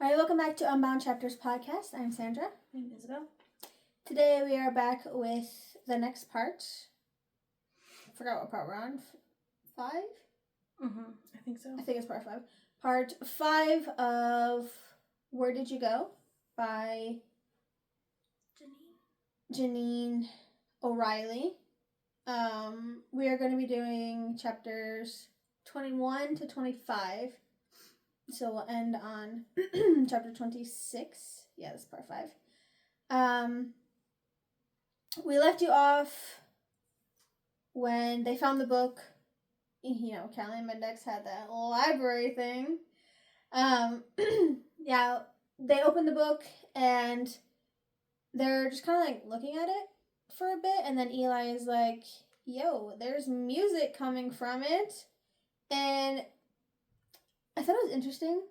All right, welcome back to Unbound Chapters podcast. I'm Sandra. I'm Isabel. Today we are back with the next part. I forgot what part we're on. 5? I think so. I think it's part 5. Part 5 of Where Did You Go by Jeneane O'Reilly. We are going to be doing chapters 21 to 25. So we'll end on chapter 26. Yeah, that's part 5. We left you off when they found the book. You know, Callie and Mendex had that library thing. Yeah, they opened the book and they're just kind of like looking at it for a bit. And then Eli is like, yo, there's music coming from it. And I thought it was interesting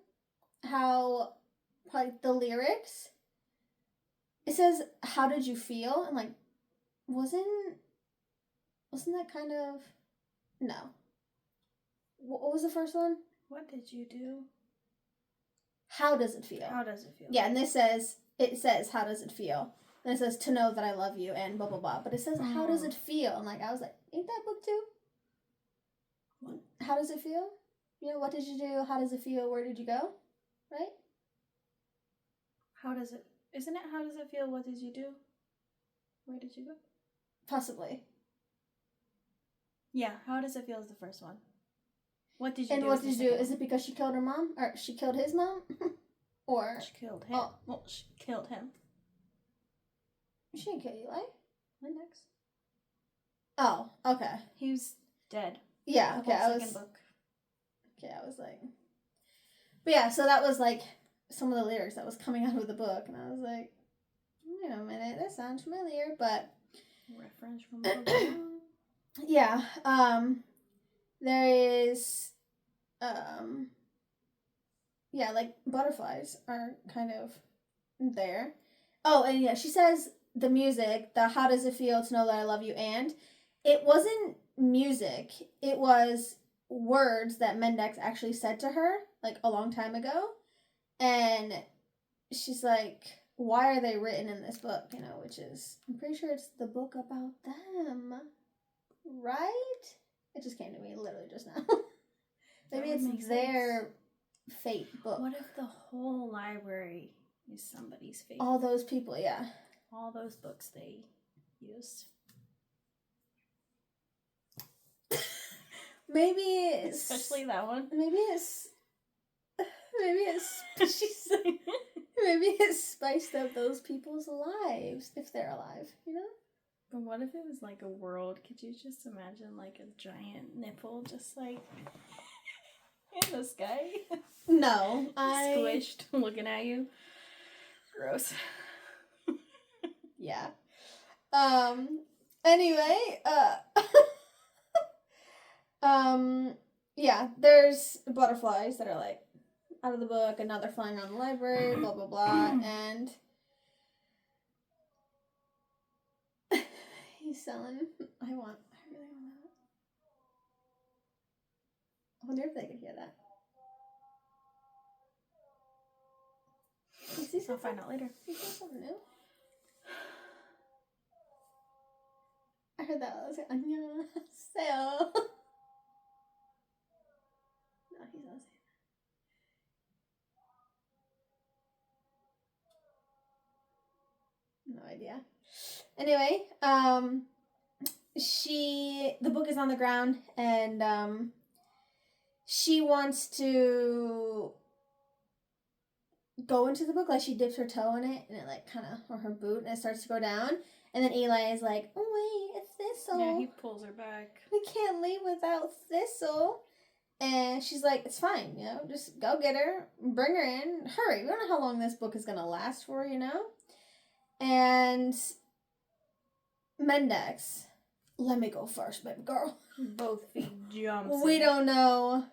how, like, the lyrics, it says, how did you feel? And, like, wasn't that kind of, no. What was the first one? What did you do? How does it feel? How does it feel? Yeah, and it says, how does it feel? And it says, to know that I love you, and blah, blah, blah. But it says, how does it feel? And, like, I was like, ain't that book too? What? How does it feel? You know, what did you do? How does it feel? Where did you go? Right? Isn't it how does it feel? What did you do? Where did you go? Possibly. Yeah, how does it feel is the first one. What did you do? And what did you do? Is it because she killed her mom? Or she killed his mom? Or she killed him. Oh. Well, she killed him. She didn't kill Eli. Index. Oh, okay. He was dead. Yeah, okay. I was like, but yeah, so that was like some of the lyrics that was coming out of the book, and I was like, wait a minute, that sounds familiar, but reference from the book. Yeah, there is, yeah, like butterflies are kind of there. Oh, and yeah, she says the music, the how does it feel to know that I love you, and it wasn't music, it was words that Mendex actually said to her, like, a long time ago, and she's like, why are they written in this book, you know, which is, I'm pretty sure it's the book about them, right? It just came to me literally just now. Maybe it's their fate book. What if the whole library is somebody's fate? All those people, yeah. All those books they used. Maybe it's... Especially that one. Maybe it's maybe it's spiced up those people's lives, if they're alive, you know? But what if it was like a world? Could you just imagine like a giant nipple just like in the sky? No, Squished, looking at you. Gross. Yeah. Anyway, yeah, there's butterflies that are like out of the book, and now they're flying around the library, blah blah blah, and he's selling. I really want that. I wonder if they could hear that. I'll find out later. You said something new? I heard that. I was like, 안녕하세요. No, he's not saying that. No idea. Anyway, the book is on the ground, and she wants to go into the book, like she dips her toe in it, and it like kind of, or her boot, and it starts to go down, and then Eli is like, oh wait, it's Thistle. Yeah, he pulls her back. We can't leave without Thistle. And she's like, it's fine, you know, just go get her, bring her in, hurry, we don't know how long this book is gonna last for, you know? And Mendex, let me go first, baby girl. Both feet jumps. We don't know,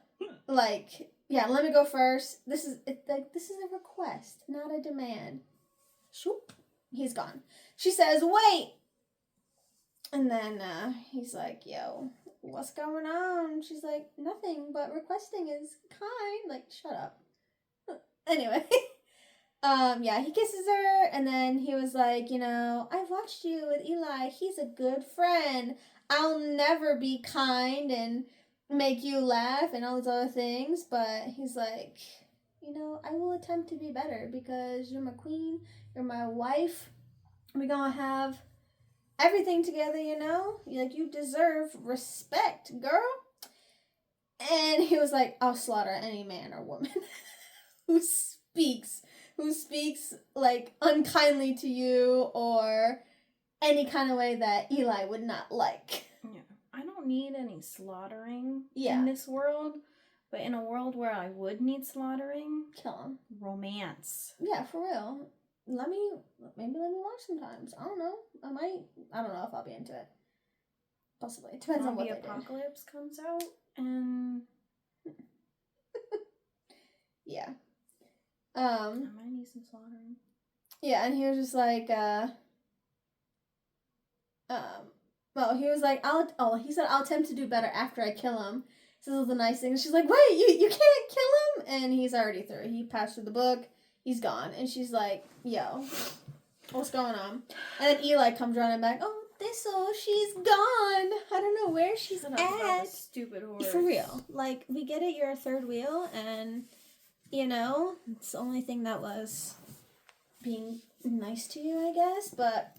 like, yeah, let me go first. This is a request, not a demand. Shoop. He's gone. She says, wait. And then he's like, yo, what's going on? She's like, nothing, but requesting is kind. Like, shut up. Anyway, Yeah, he kisses her, and then he was like, I've watched you with Eli. He's a good friend. I'll never be kind and make you laugh and all those other things, but he's like, I will attempt to be better because you're my queen, you're my wife. We're gonna have everything together, you deserve respect, girl. And he was like, I'll slaughter any man or woman who speaks like unkindly to you or any kind of way that Eli would not like. Yeah. I don't need any slaughtering Yeah. in this world, but in a world where I would need slaughtering, Kill him. Romance. Yeah, for real. Maybe let me watch sometimes. I don't know. I don't know if I'll be into it. Possibly. It depends on what the they apocalypse comes out and yeah. I might need some slaughtering. Yeah, and he was just like, he was like, he said, I'll attempt to do better after I kill him. So this was the nice thing. She's like, wait, you can't kill him? And he's already through. He passed through the book. He's gone. And she's like, yo, what's going on? And then Eli comes running back. Oh, Thistle, she's gone. I don't know where she's at. Stupid horse. For real. Like, we get it, you're a third wheel, and, it's the only thing that was being nice to you, I guess. But,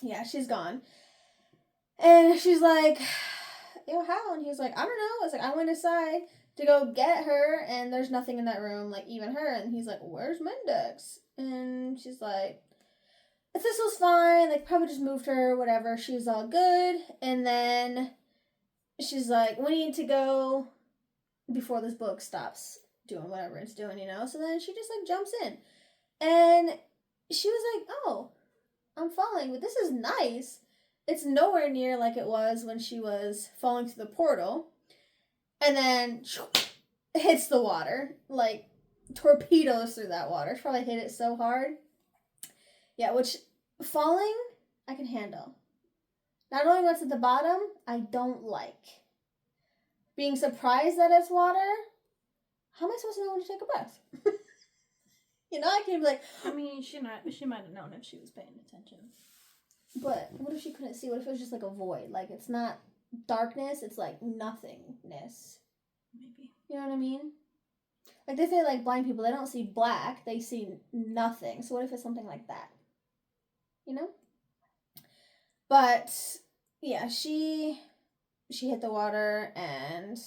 yeah, she's gone. And she's like, yo, how? And he's like, I don't know. It's like, I went inside to go get her, and there's nothing in that room, like, even her. And he's like, where's Mendex? And she's like, Thistle's fine. Like, probably just moved her, whatever. She was all good. And then she's like, we need to go before this book stops doing whatever it's doing, So then she just, like, jumps in. And she was like, oh, I'm falling, but this is nice. It's nowhere near like it was when she was falling through the portal. And then hits the water. Like, torpedoes through that water. She probably hit it so hard. Yeah, which, falling, I can handle. Not only what's at the bottom, I don't like. Being surprised that it's water, how am I supposed to know when to take a breath? I can be like... I mean, she might have known if she was paying attention. But what if she couldn't see? What if it was just like a void? Like, it's not darkness, it's like nothingness. Maybe. You know what I mean? Like, they say, like, blind people, they don't see black, they see nothing. So what if it's something like that? But, yeah, she hit the water, and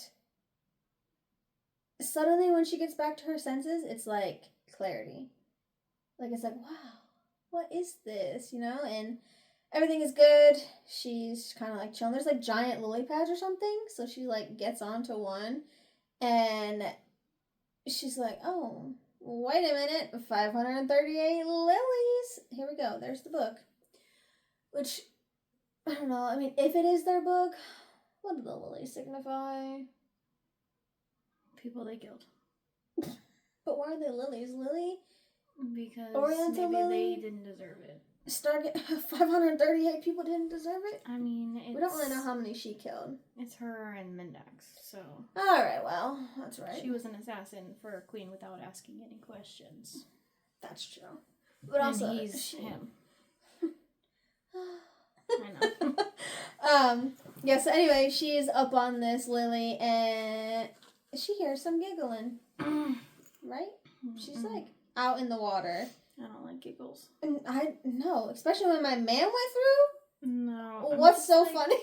suddenly when she gets back to her senses, it's like clarity. Like, it's like, wow, what is this? And everything is good. She's kind of like chilling. There's like giant lily pads or something. So she like gets onto one, and she's like, oh, wait a minute, 538 lilies. Here we go. There's the book. Which, I don't know. I mean, if it is their book, what do the lilies signify? People they killed. But why are they lilies? Lily? Because Oriental maybe lily? they didn't deserve it. 538 people didn't deserve it? I mean, we don't really know how many she killed. It's her and Mendex, so... Alright, well, that's right. She was an assassin for a queen without asking any questions. That's true. But and also, he's him. I know. Yeah, so anyway, she's up on this lily, and she hears some giggling. Right? She's, like, out in the water. I don't like giggles. And I know, especially when my man went through. No. What's so funny?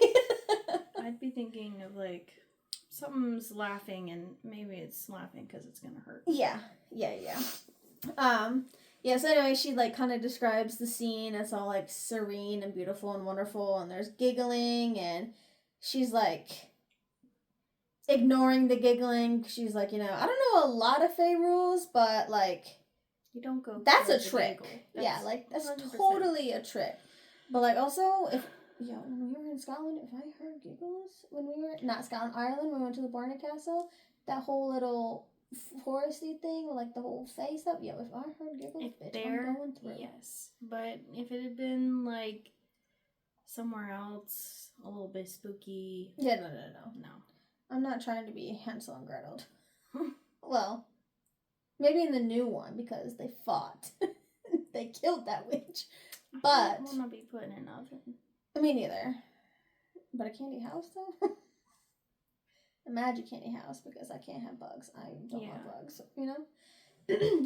I'd be thinking of like something's laughing, and maybe it's laughing because it's gonna hurt. Yeah. Yeah. So anyway, she like kind of describes the scene. It's all like serene and beautiful and wonderful, and there's giggling, and she's like ignoring the giggling. She's like, I don't know a lot of Fae rules, but like. You don't go. That's a trick. Yeah, like that's 100%. Totally a trick. But like also, when we were in Scotland, if I heard giggles when we were not Scotland, Ireland, when we went to the Barnett Castle, that whole little foresty thing with like the whole face stuff. Yo, if I heard giggles, bitch, I'm going through. Yes, but if it had been like somewhere else, a little bit spooky. Yeah, no. I'm not trying to be Hansel and Gretel. Well. Maybe in the new one, because they fought. they killed that witch. I But don't want to be put in an oven. me neither. But a candy house though. A magic candy house because I can't have bugs. I don't want bugs. You know.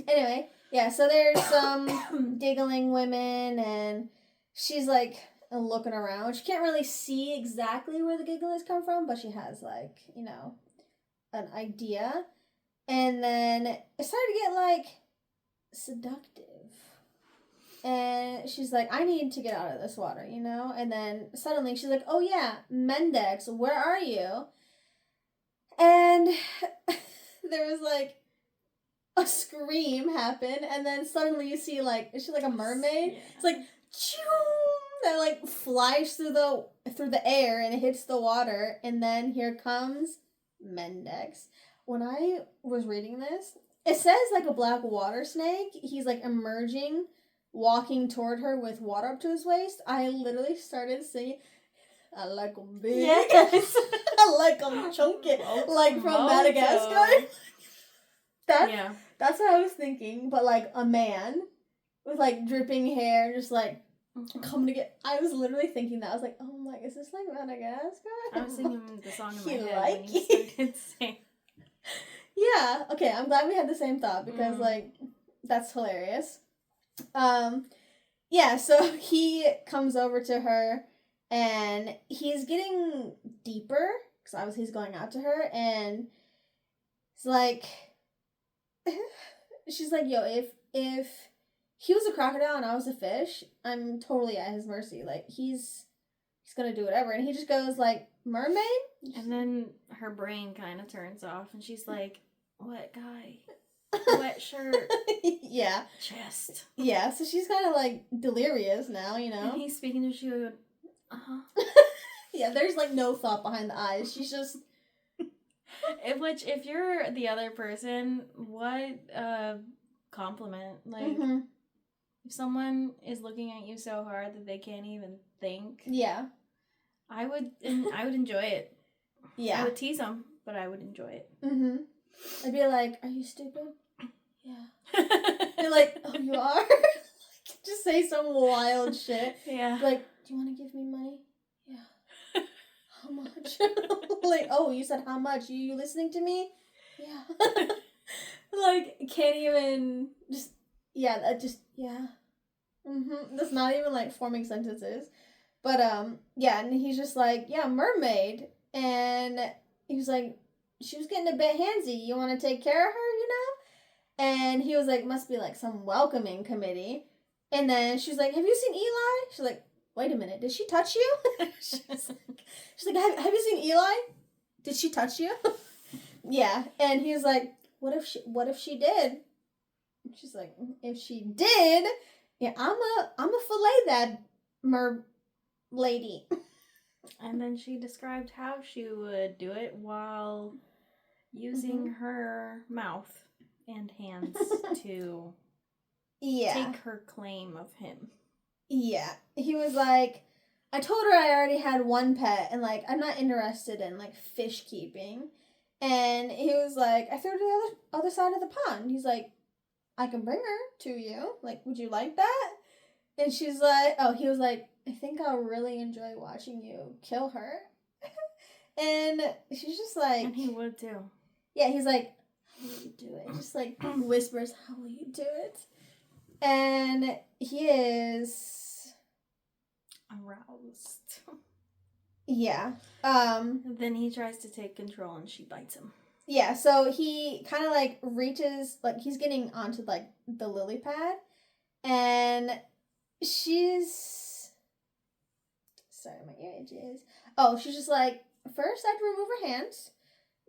Anyway, yeah. So there's some giggling women, and she's like looking around. She can't really see exactly where the gigglers come from, but she has like an idea. And then it started to get like seductive. And she's like, I need to get out of this water, you know? And then suddenly she's like, oh yeah, Mendex, where are you? And there was like a scream happen, and then suddenly you see like, is she like a mermaid? Yeah. It's like, choom, that like flies through the air and it hits the water, and then here comes Mendex. When I was reading this, it says like a black water snake. He's like emerging, walking toward her with water up to his waist. I literally started singing, I like 'em big. Yes. I like 'em chunky. Like from Madagascar. That's what I was thinking. But like a man with like dripping hair, just like coming to get. I was literally thinking that. I was like, oh my, is this like Madagascar? I was singing the song in my head when you started saying. Yeah, okay, I'm glad we had the same thought because, like, that's hilarious. Yeah, so he comes over to her, and he's getting deeper, because obviously he's going out to her, and it's like, she's like, yo, if he was a crocodile and I was a fish, I'm totally at his mercy. Like, he's gonna do whatever, and he just goes, like, mermaid? And then her brain kind of turns off, and she's like, wet guy, wet shirt, yeah, chest. Yeah, so she's kind of like delirious now, you know? And he's speaking to her, she would, Yeah, there's like no thought behind the eyes. She's just... If you're the other person, what compliment. Like, if someone is looking at you so hard that they can't even think. Yeah. I would enjoy it. Yeah. I would tease them, but I would enjoy it. I'd be like, are you stupid? Yeah. They're like, oh, you are? Just say some wild shit. Yeah. Like, do you want to give me money? Yeah. How much? Like, oh, you said how much? You listening to me? Yeah. Like, can't even just, yeah, that just, yeah. That's not even like forming sentences. But, yeah, and he's just like, yeah, mermaid. And he was like, she was getting a bit handsy. You want to take care of her, you know? And he was like, must be like some welcoming committee. And then she's like, have you seen Eli? She's like, wait a minute, did she touch you? she's like, have you seen Eli? Did she touch you? Yeah. And he was like, what if she did? She's like, if she did, yeah, I'm a fillet that lady. And then she described how she would do it while using her mouth and hands to take her claim of him. Yeah. He was like, I told her I already had one pet and like I'm not interested in like fish keeping. And he was like, I threw her to the other side of the pond. He's like, I can bring her to you. Like, would you like that? And she's like, oh, he was like, I think I'll really enjoy watching you kill her. And she's just like... And he would too. Yeah, he's like, how will you do it? Just like whispers, how will you do it? And he is... aroused. Yeah. Then he tries to take control and she bites him. Yeah, so he kind of like reaches, like he's getting onto like the lily pad. And she's... Sorry, my ear itches. Oh, she's just like, first I have to remove her hands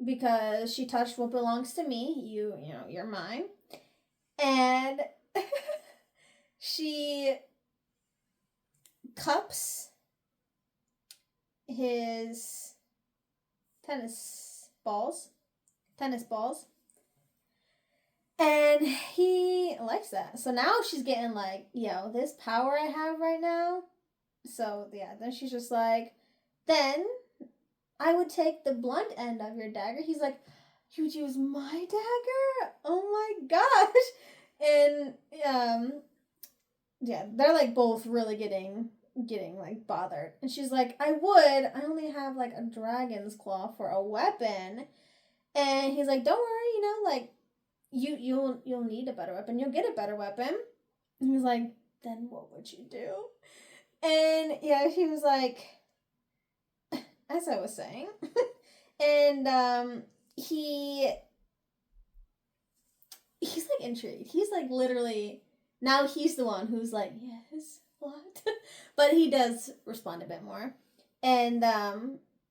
because she touched what belongs to me. You know, you're mine. And she cups his tennis balls. And he likes that. So now she's getting like, yo, this power I have right now. So, yeah, then she's just like, then I would take the blunt end of your dagger. He's like, you would use my dagger? Oh my gosh. And yeah, they're like both really getting like bothered. And she's like, I only have like a dragon's claw for a weapon. And he's like, don't worry, like you'll need a better weapon. You'll get a better weapon. And he's like, then what would you do? And yeah, he was like, as I was saying. And he's like intrigued. He's like literally, now he's the one who's like, yes, what? But he does respond a bit more. And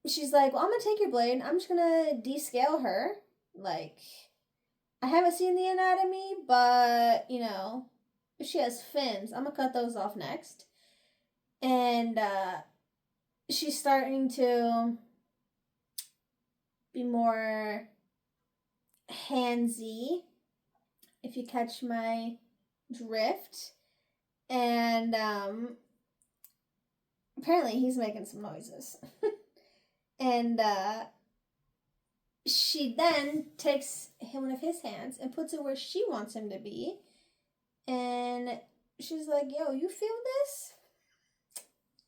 she's like, well, I'm gonna take your blade. I'm just gonna descale her. Like, I haven't seen the anatomy, but if she has fins, I'm gonna cut those off next. And she's starting to be more handsy, if you catch my drift. And apparently he's making some noises. And she then takes one of his hands and puts it where she wants him to be. And she's like, yo, you feel this?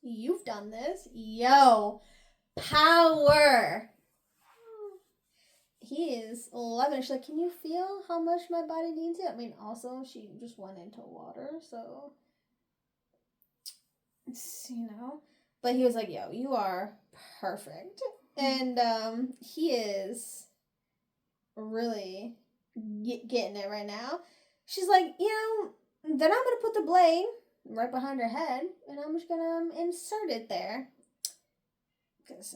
You've done this. Yo, power. He is loving it. She's like, can you feel how much my body needs it? I mean, also, she just went into water, so, But he was like, yo, you are perfect. And he is really getting it right now. She's like, then I'm going to put the blade right behind her head, and I'm just going to insert it there. Because,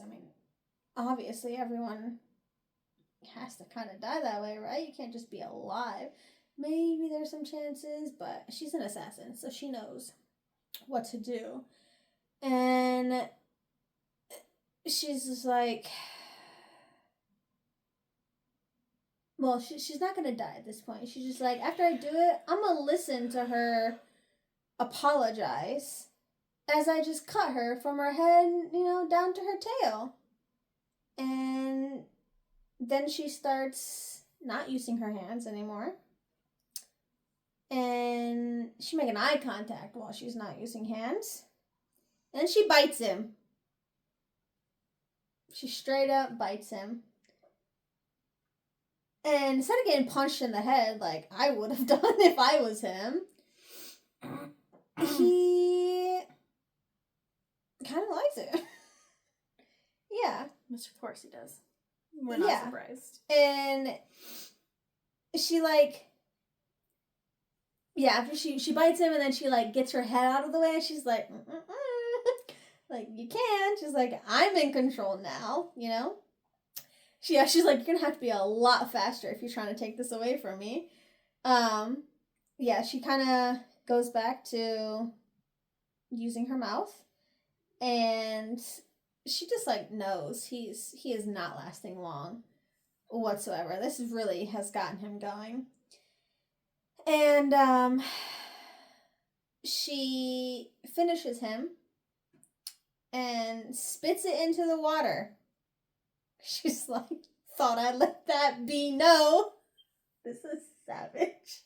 obviously everyone has to kind of die that way, right? You can't just be alive. Maybe there's some chances, but she's an assassin, so she knows what to do. And she's just like, well, she's not going to die at this point. She's just like, after I do it, I'm going to listen to her apologize as I just cut her from her head, down to her tail. And then she starts not using her hands anymore. And she's making eye contact while she's not using hands. And then she bites him. She straight up bites him. And instead of getting punched in the head like I would have done if I was him, he kind of likes it. Yeah. Which of course he does. We're not surprised. And she after she bites him and then she gets her head out of the way, she's like, like, you can't. She's like, I'm in control now, she's like, you're gonna have to be a lot faster if you're trying to take this away from me. She kind of goes back to using her mouth, and she just knows he is not lasting long whatsoever. This really has gotten him going. And she finishes him and spits it into the water. She's like, thought I'd let that bee know. This is savage.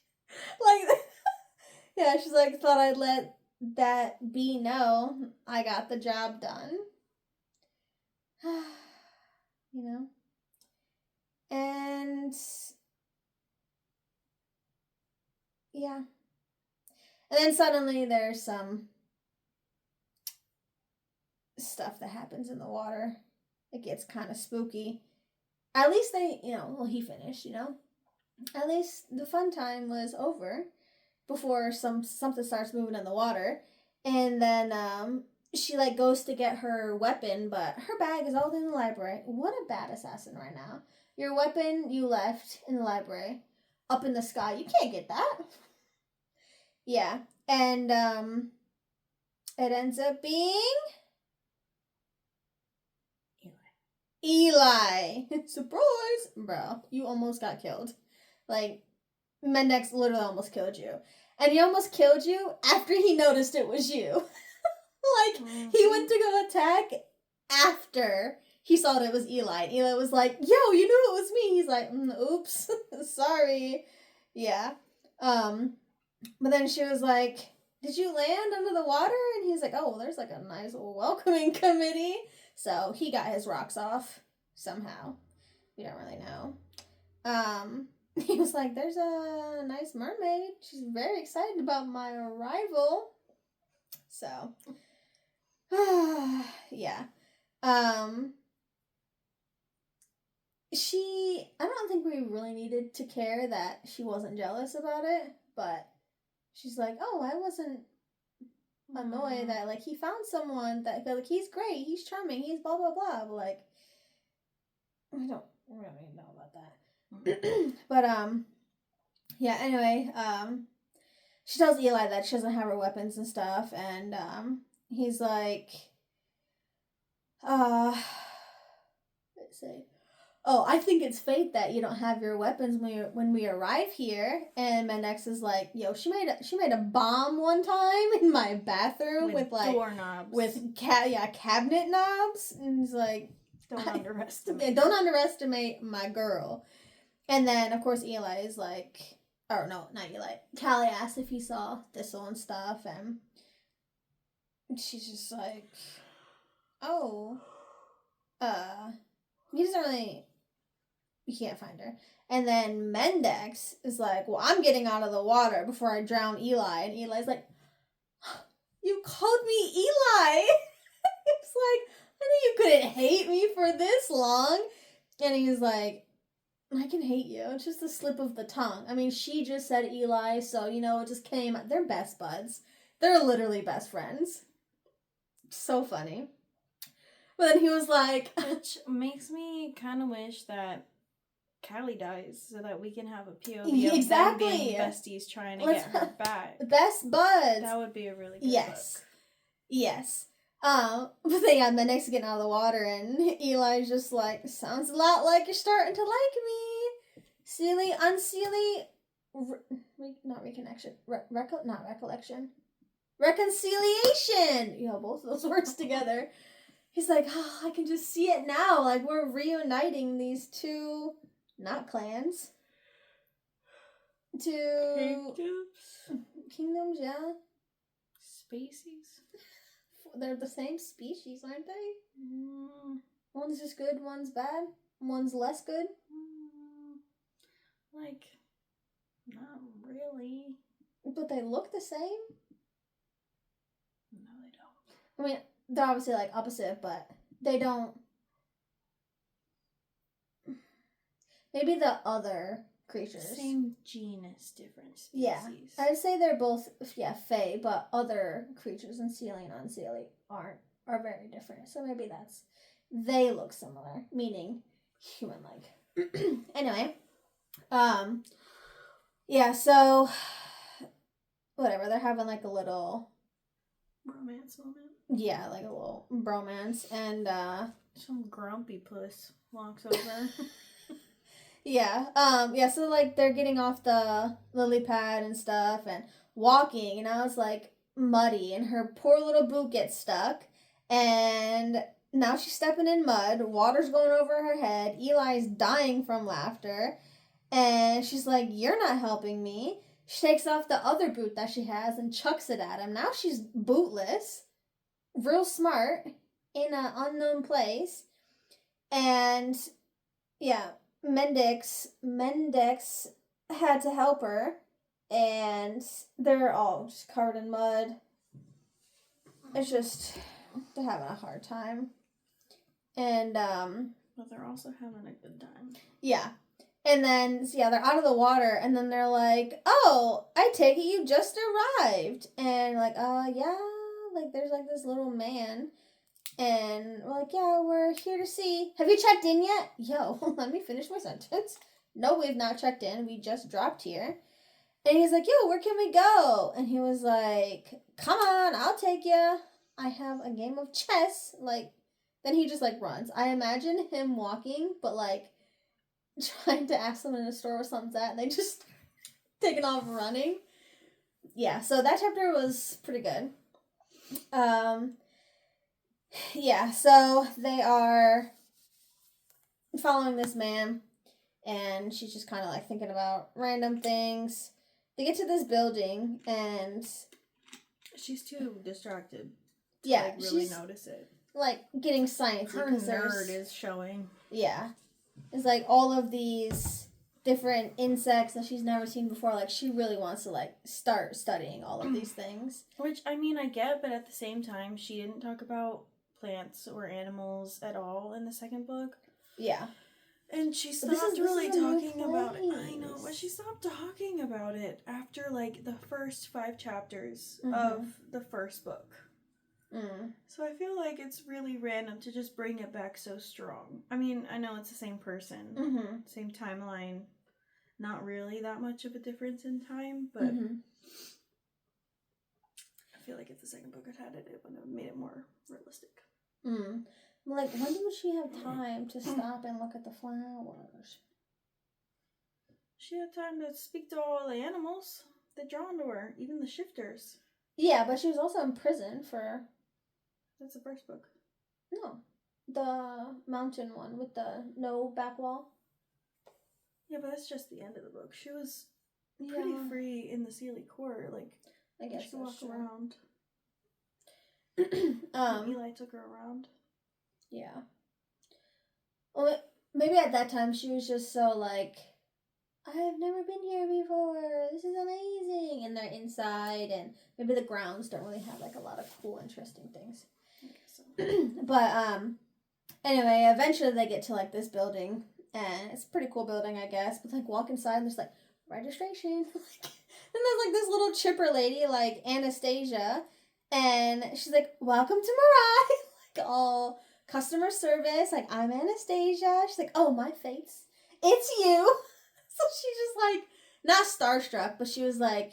She's like, thought I'd let that bee know I got the job done. And yeah. And then suddenly there's some stuff that happens in the water. It gets kind of spooky. At least they, he finished, At least the fun time was over before something starts moving in the water. And then she goes to get her weapon, but her bag is all in the library. What a bad assassin right now. Your weapon you left in the library, up in the sky. You can't get that. Yeah. And it ends up being Eli. Surprise! Bro, you almost got killed. Mendex literally almost killed you. And he almost killed you after he noticed it was you. He went to go attack after he saw that it was Eli. And Eli was like, yo, you knew it was me. He's like, oops, sorry. Yeah. But then she was like, did you land under the water? And he's like, oh, well, there's like a nice welcoming committee. So he got his rocks off somehow. We don't really know. He was like, there's a nice mermaid. She's very excited about my arrival. So, yeah. I don't think we really needed to care that she wasn't jealous about it, but she's like, oh, I wasn't annoyed that, like, he found someone that, like, he's great, he's charming, he's blah, blah, blah, but, like, I don't really know about that. But, yeah, anyway, she tells Eli that she doesn't have her weapons and stuff, and, he's like, let's see. Oh, I think it's fate that you don't have your weapons when we arrive here. And Mendex is like, yo, she made a bomb one time in my bathroom with like doorknobs, with cabinet knobs, and he's like, don't underestimate. Don't underestimate my girl. And then of course Eli is like, or no, not Eli. Callie asks if he saw Thistle and stuff, and she's just like, oh, he doesn't really. You can't find her. And then Mendex is like, well, I'm getting out of the water before I drown Eli. And Eli's like, you called me Eli? It's like, I knew you couldn't hate me for this long. And he's like, I can hate you. It's just a slip of the tongue. I mean, she just said Eli, so, you know, it just came. They're best buds. They're literally best friends. So funny. But then he was like... Which makes me kind of wish that Callie dies so that we can have a POV of them being besties trying to get her back. Best buds. That would be a really good book. Yes. But then Mendex getting out of the water, and Eli's just like, sounds a lot like you're starting to like me. Silly, unseelie, not reconnection, not recollection. Reconciliation! You know, both of those words together. He's like, oh, I can just see it now. Like, we're reuniting these two... Not clans. Kingdoms, yeah. Species? They're the same species, aren't they? One's just good, one's bad. One's less good. Like, not really. But they look the same? No, they don't. I mean, they're obviously, like, opposite, but they don't... Maybe the other creatures. Same genus, different species. Yeah. I'd say they're both, fae, but other creatures in Sealy and Unsealy are very different. So maybe they look similar, meaning human-like. Anyway. Yeah, so, whatever, they're having like a little... romance moment? Yeah, like a little bromance, and, some grumpy puss walks over. Yeah, so, like, they're getting off the lily pad and stuff and walking, and now it's, like, muddy, and her poor little boot gets stuck, and now she's stepping in mud, water's going over her head, Eli's dying from laughter, and she's like, you're not helping me. She takes off the other boot that she has and chucks it at him. Now she's bootless, real smart, in an unknown place, and, yeah... Mendex had to help her, and they're all just covered in mud. It's just, they're having a hard time. And, but they're also having a good time. Yeah. And then, they're out of the water, and then they're like, oh, I take it you just arrived. And, like, yeah, like, there's, like, this little man. And we're like, yeah, we're here to see. Have you checked in yet? Yo, let me finish my sentence. No, we've not checked in. We just dropped here. And he's like, yo, where can we go? And he was like, come on, I'll take you. I have a game of chess. Like, then he just, like, runs. I imagine him walking, but, like, trying to ask someone in a store where something's at, and they just taking off running. Yeah, so that chapter was pretty good. Yeah, so they are following this man, and she's just kind of, like, thinking about random things. They get to this building, and She's too distracted to, like, really notice it. Like, getting sciencey. Her nerd is showing. Yeah. It's like all of these different insects that she's never seen before. Like, she really wants to, like, start studying all of these things. Which, I mean, I get, but at the same time, she didn't talk about plants or animals at all in the second book. Yeah. And she stopped really talking about it. I know, but she stopped talking about it after, like, the first 5 chapters of the first book. So I feel like it's really random to just bring it back so strong. I mean, I know it's the same person, same timeline, not really that much of a difference in time, but I feel like if the second book had had it, it would have made it more realistic. Like, when would she have time to stop and look at the flowers? She had time to speak to all the animals that drawn to her, even the shifters. Yeah, but she was also in prison for... That's the first book. No. The mountain one with the no back wall. Yeah, but that's just the end of the book. She was pretty free in the Sealy Court. Like, I guess she could walk around. Eli took her around. Yeah. Well, maybe at that time she was just so like, I've never been here before. This is amazing. And they're inside, and maybe the grounds don't really have like a lot of cool, interesting things. I guess so. But anyway, eventually they get to like this building, and it's a pretty cool building, I guess. But like walk inside, and there's like registration, and there's like this little chipper lady, like Anastasia, and she's like, "Welcome to Mirai," like all customer service. Like, I'm Anastasia. She's like, "Oh, my face, it's you." So she's just like not starstruck, but she was like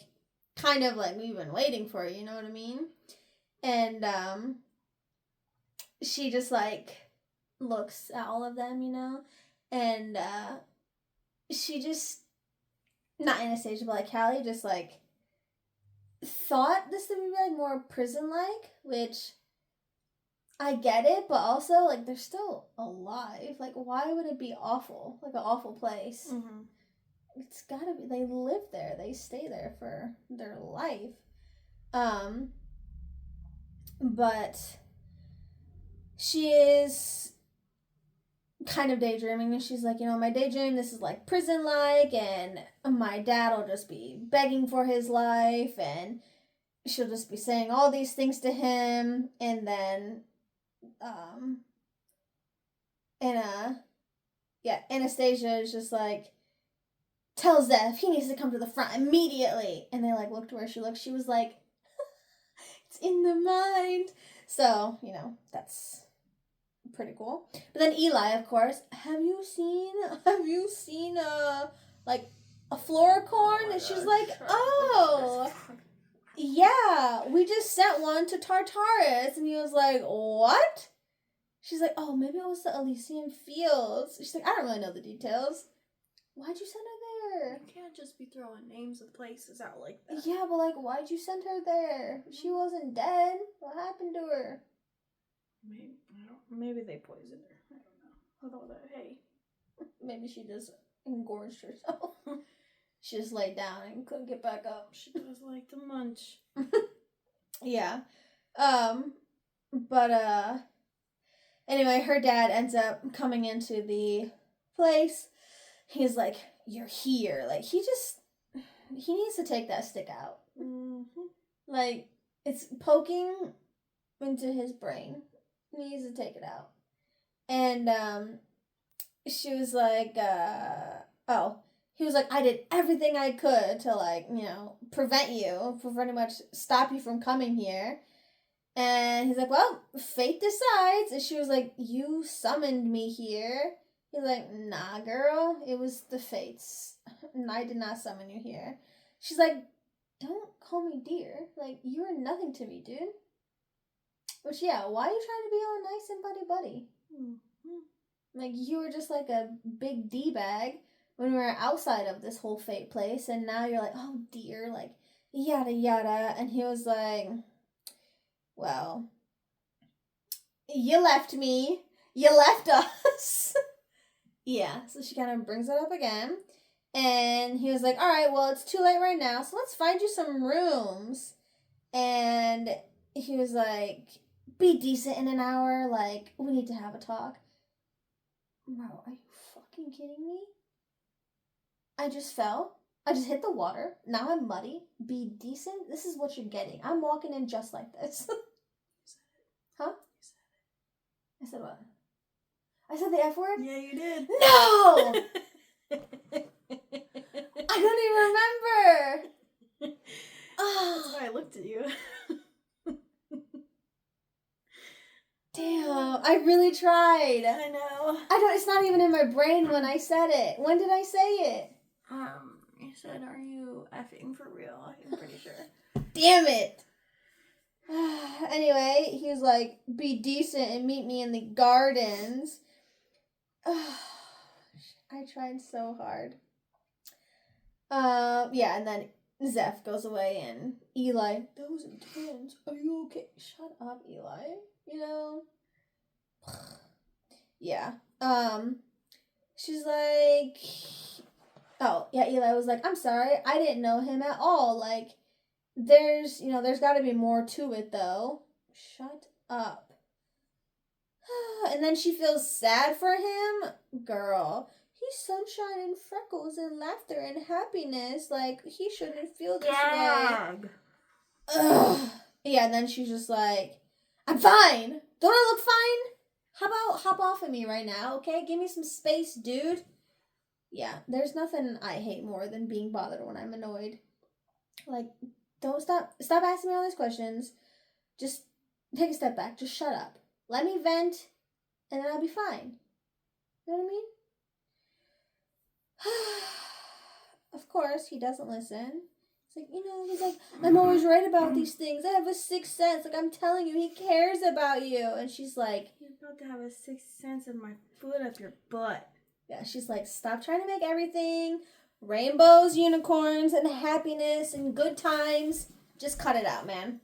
kind of like, we've been waiting for you, you know what I mean? And she just like looks at all of them, you know, and she just, not Anastasia, but like Callie just like thought this would be like more prison like, which I get it, but also like they're still alive. Like, why would it be awful? Like an awful place. It's gotta be, they live there, they stay there for their life. But she is kind of daydreaming, and she's like, you know, my daydream, this is like prison like, and my dad will just be begging for his life, and she'll just be saying all these things to him, and then Anastasia is just like, tell Zeph he needs to come to the front immediately. And they like looked where she looked. She was like, it's in the mind. So, you know, that's pretty cool. But then Eli, of course, have you seen like a floricorn? And she's like, oh, yeah, we just sent one to Tartarus. And he was like, what? She's like, oh, maybe it was the Elysian Fields. She's like, I don't really know the details. Why'd you send her there? You can't just be throwing names of places out like that. Yeah, but like, why'd you send her there? She wasn't dead. What happened to her? Maybe they poisoned her. I don't know. Although, hey. Maybe she just engorged herself. She just laid down and couldn't get back up. She does like to munch. Yeah. But anyway, her dad ends up coming into the place. He's like, you're here. Like, he needs to take that stick out. Like, it's poking into his brain. He needs to take it out. And she was like, he was like, I did everything I could to, like, you know, prevent you, pretty much stop you from coming here. And he's like, well, fate decides. And she was like, you summoned me here. He's like, nah, girl, it was the fates. And I did not summon you here. She's like, don't call me dear. Like, you're nothing to me, dude. Which, yeah, why are you trying to be all nice and buddy-buddy? Like, you were just like a big D-bag when we were outside of this whole fate place. And now you're like, oh, dear, like, yada, yada. And he was like, well, you left me. You left us. Yeah, so she kind of brings it up again. And he was like, all right, well, it's too late right now, so let's find you some rooms. And And he was like, be decent in an hour. Like, we need to have a talk. Bro, are you fucking kidding me? I just fell. I just hit the water. Now I'm muddy. Be decent? This is what you're getting. I'm walking in just like this. Huh? I said what? I said the F word? Yeah, you did. No! I don't even remember. That's why I looked at you. Damn, I really tried. I know. It's not even in my brain when I said it. When did I say it? You said, are you effing for real? I'm pretty sure. Damn it. Anyway, he was like, be decent and meet me in the gardens. I tried so hard. Yeah, and then Zeph goes away and Eli, that was intense. Are you okay? Shut up, Eli. You know? Yeah. She's like, oh, yeah, Eli was like, I'm sorry, I didn't know him at all. Like, there's gotta be more to it, though. Shut up. And then she feels sad for him. Girl, he's sunshine and freckles and laughter and happiness. Like, he shouldn't feel this way. Ugh. Yeah, and then she's just like, I'm fine. Don't I look fine? How about hop off of me right now, okay? Give me some space, dude. Yeah, there's nothing I hate more than being bothered when I'm annoyed. Like, don't stop asking me all these questions. Just take a step back. Just shut up. Let me vent, and then I'll be fine. You know what I mean? Of course, he doesn't listen. He's like, I'm always right about these things. I have a sixth sense. Like, I'm telling you, he cares about you. And she's like, you're about to have a sixth sense of my foot up your butt. Yeah, she's like, stop trying to make everything rainbows, unicorns, and happiness and good times. Just cut it out, man.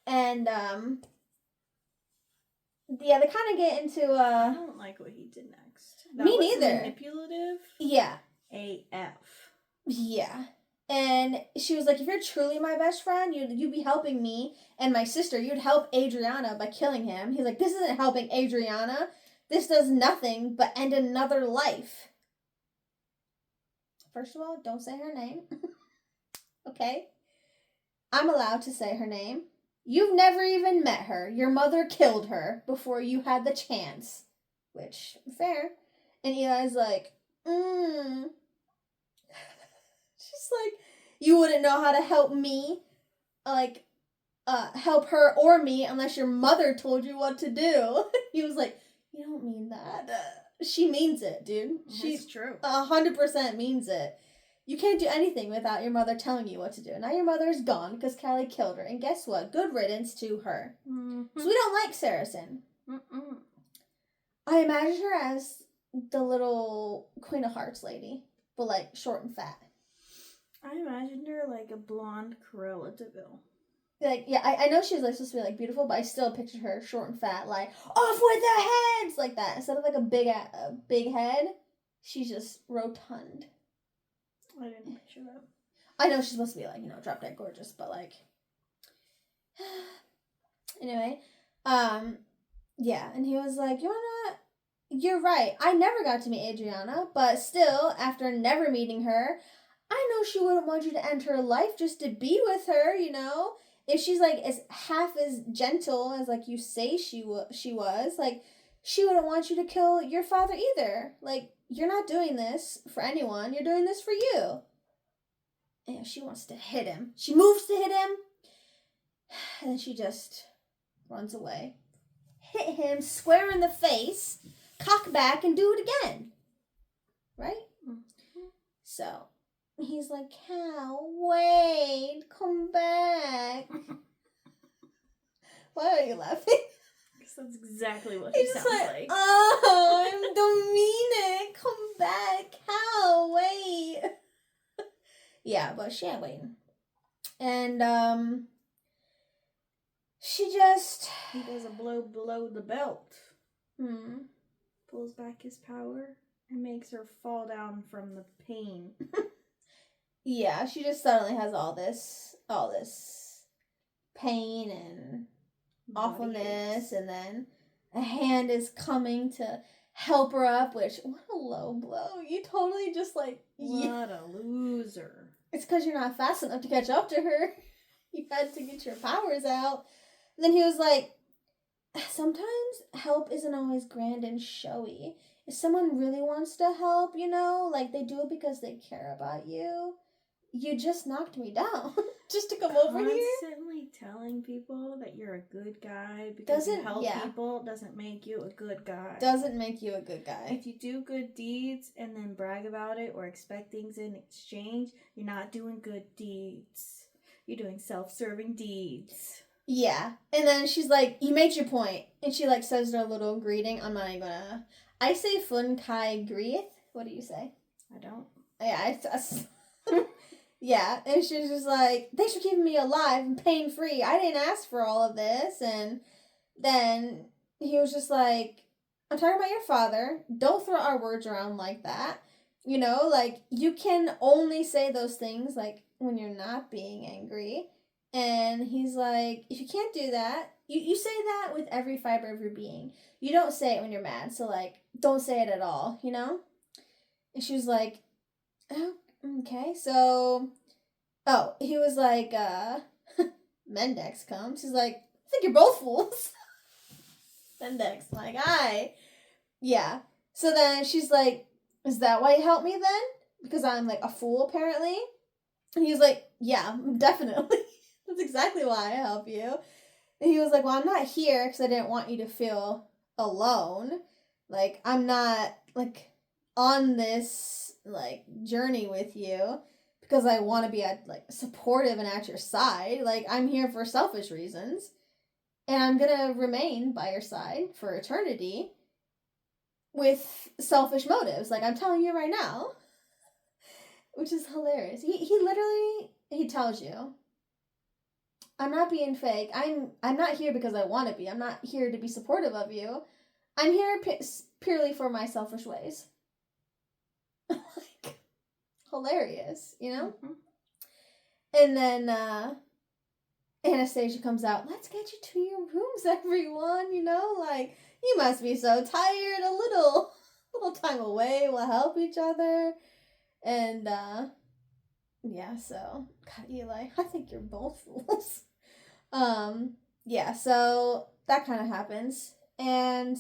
And, yeah, they kind of get into, I don't like what he did next. Me neither. Manipulative? Yeah. AF. Yeah. And she was like, if you're truly my best friend, you'd be helping me and my sister. You'd help Adriana by killing him. He's like, this isn't helping Adriana. This does nothing but end another life. First of all, don't say her name. Okay? I'm allowed to say her name. You've never even met her. Your mother killed her before you had the chance. Which, fair. And Eli's like, She's like, you wouldn't know how to help me, like, help her or me unless your mother told you what to do. He was like, you don't mean that. She means it, dude. She's true. 100% means it. You can't do anything without your mother telling you what to do. Now your mother is gone because Callie killed her. And guess what? Good riddance to her. Mm-hmm. So we don't like Saracen. Mm-mm. I imagine her as the little Queen of Hearts lady, but like short and fat. I imagined her like a blonde Cruella de Vil. Like, yeah, I know she's like supposed to be like beautiful, but I still pictured her short and fat, like off with the heads, like that. Instead of like a big head, she's just rotund. I didn't picture that. I know she's supposed to be like, drop dead gorgeous, but like, anyway, yeah, and he was like, you wanna know what? You're right. I never got to meet Adriana, but still, after never meeting her, I know she wouldn't want you to end her life just to be with her, If she's, like, half as gentle as, like, you say she was, like, she wouldn't want you to kill your father either. Like, you're not doing this for anyone. You're doing this for you. And she wants to hit him. She moves to hit him. And then she just runs away. Hit him square in the face, cock back, and do it again. Right? Mm-hmm. So he's like, Cal, wait, come back. Why are you laughing? Because that's exactly what he sounds like. Oh, I don't mean it. Come back, Cal, wait. Yeah, but she ain't waiting. And, she just... He does a blow below the belt. Pulls back his power and makes her fall down from the pain. Yeah, she just suddenly has all this pain and Body awfulness, aches. and then a hand is coming to help her up, which, what a low blow. You totally just like... What a loser. It's because you're not fast enough to catch up to her. You had to get your powers out. And then he was like, sometimes help isn't always grand and showy. If someone really wants to help, you know, like they do it because they care about you. You just knocked me down just to come over here. Constantly telling people that you're a good guy because you help people doesn't make you a good guy. Doesn't make you a good guy. If you do good deeds and then brag about it or expect things in exchange, you're not doing good deeds. You're doing self-serving deeds. Yeah. And then she's like, you made your point. And she like says her little greeting. I'm not even gonna... I say Fun Kai Grieth. What do you say? I don't. Yeah, yeah, and she's just like, thanks for keeping me alive and pain-free. I didn't ask for all of this. And then he was just like, I'm talking about your father. Don't throw our words around like that. You know, like, you can only say those things, like, when you're not being angry. And he's like, if you can't do that, you say that with every fiber of your being. You don't say it when you're mad. So, like, don't say it at all, you know? And she was like, oh, okay, so... Oh, he was like, Mendex comes. He's like, I think you're both fools. Mendex, like, aye. Yeah. So then she's like, is that why you helped me then? Because I'm, like, a fool, apparently? And he was like, yeah, definitely. That's exactly why I help you. And he was like, well, I'm not here because I didn't want you to feel alone. Like, I'm not, like, on this, like, journey with you because I want to be, like, supportive and at your side. Like, I'm here for selfish reasons. And I'm going to remain by your side for eternity with selfish motives. Like, I'm telling you right now. Which is hilarious. He literally, he tells you, I'm not being fake. I'm not here because I want to be. I'm not here to be supportive of you. I'm here purely for my selfish ways. Like, hilarious, you know? Mm-hmm. And then Anastasia comes out, let's get you to your rooms, everyone, you know? Like, you must be so tired. A little time away. We'll help each other. And, yeah, so, God, Eli, I think you're both fools. Yeah, so that kind of happens. And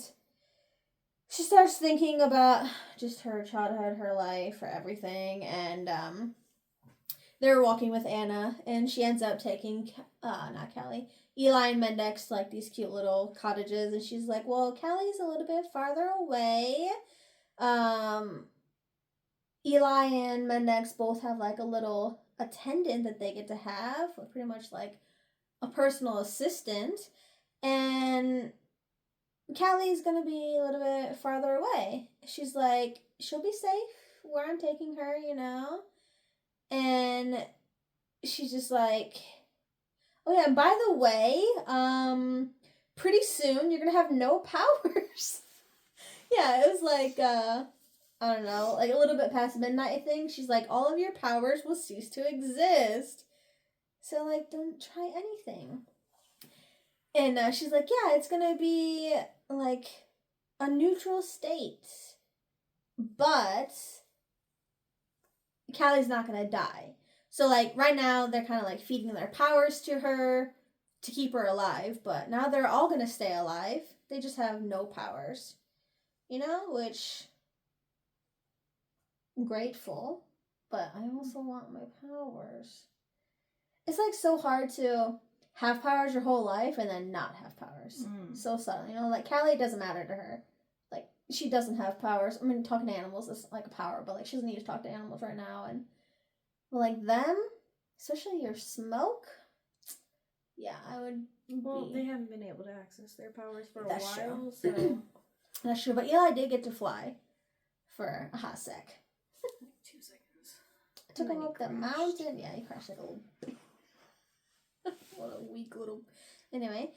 she starts thinking about just her childhood, her life, her everything. And, they're walking with Anna, and she ends up taking, not Callie, Eli and Mendex to, like, these cute little cottages. And she's like, well, Callie's a little bit farther away. Eli and Mendex both have, like, a little attendant that they get to have, pretty much like a personal assistant, and Callie's gonna be a little bit farther away. She's like, she'll be safe where I'm taking her, you know? And she's just like, oh yeah, and by the way, pretty soon you're gonna have no powers. Yeah, it was like, I don't know, like a little bit past midnight, I think. She's like, all of your powers will cease to exist. So, like, don't try anything. And she's like, yeah, it's gonna be, like, a neutral state. But Callie's not gonna die. So, like, right now, they're kind of, like, feeding their powers to her to keep her alive. But now they're all gonna stay alive. They just have no powers. You know, which... grateful, but I also want my powers. It's like so hard to have powers your whole life and then not have powers. So subtle, you know, like Callie, doesn't matter to her. Like, she doesn't have powers. I mean, talking to animals is like a power, but like she doesn't need to talk to animals right now. And like them, especially your smoke, yeah, I would. Well, they haven't been able to access their powers for a while, true. so that's true. But Eli did get to fly for a hot sec. 2 seconds. I took him up the mountain. Yeah, he crashed like a little. What a weak little. Anyway,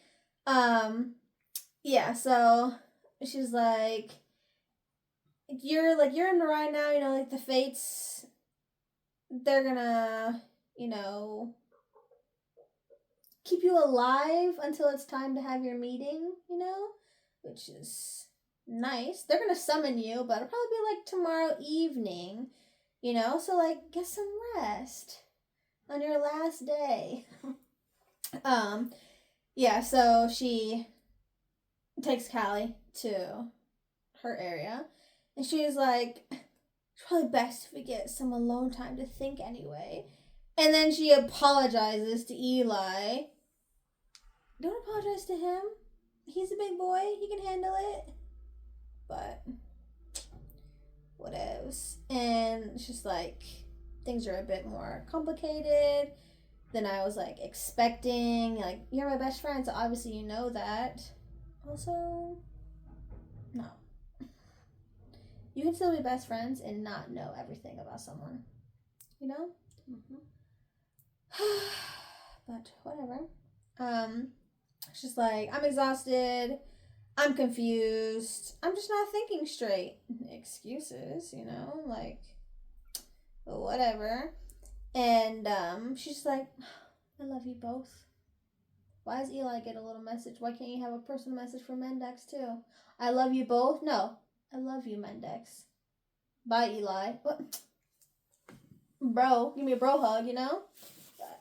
yeah. So she's like, you're in the ride now. You know, like the fates. They're gonna, you know, keep you alive until it's time to have your meeting, you know? Which is nice. They're going to summon you, but it'll probably be like tomorrow evening, you know? So, like, get some rest on your last day. Yeah, so she takes Callie to her area, and she's like, it's probably best if we get some alone time to think anyway. And then she apologizes to Eli. Don't apologize to him. He's a big boy. He can handle it. But whatevs. And it's just like, things are a bit more complicated than I was like expecting. Like, you're my best friend, so obviously you know that. Also, no. You can still be best friends and not know everything about someone. You know? Mm-hmm. But whatever. It's just like, I'm exhausted. I'm confused. I'm just not thinking straight. Excuses, you know? Like, whatever. And she's like, I love you both. Why does Eli get a little message? Why can't you have a personal message from Mendex too? I love you both? No. I love you, Mendex. Bye, Eli. What? Bro, give me a bro hug, you know? But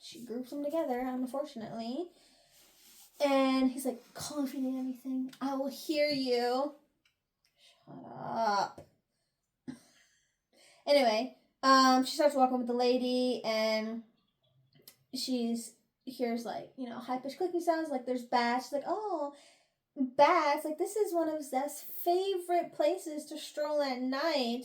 she groups them together, unfortunately. And he's like, call if you need anything. I will hear you. Shut up. Anyway, she starts walking with the lady, and she hears, like, you know, high-pitched clicking sounds, like there's bats. She's like, oh, bats. Like, this is one of Zeph's favorite places to stroll at night.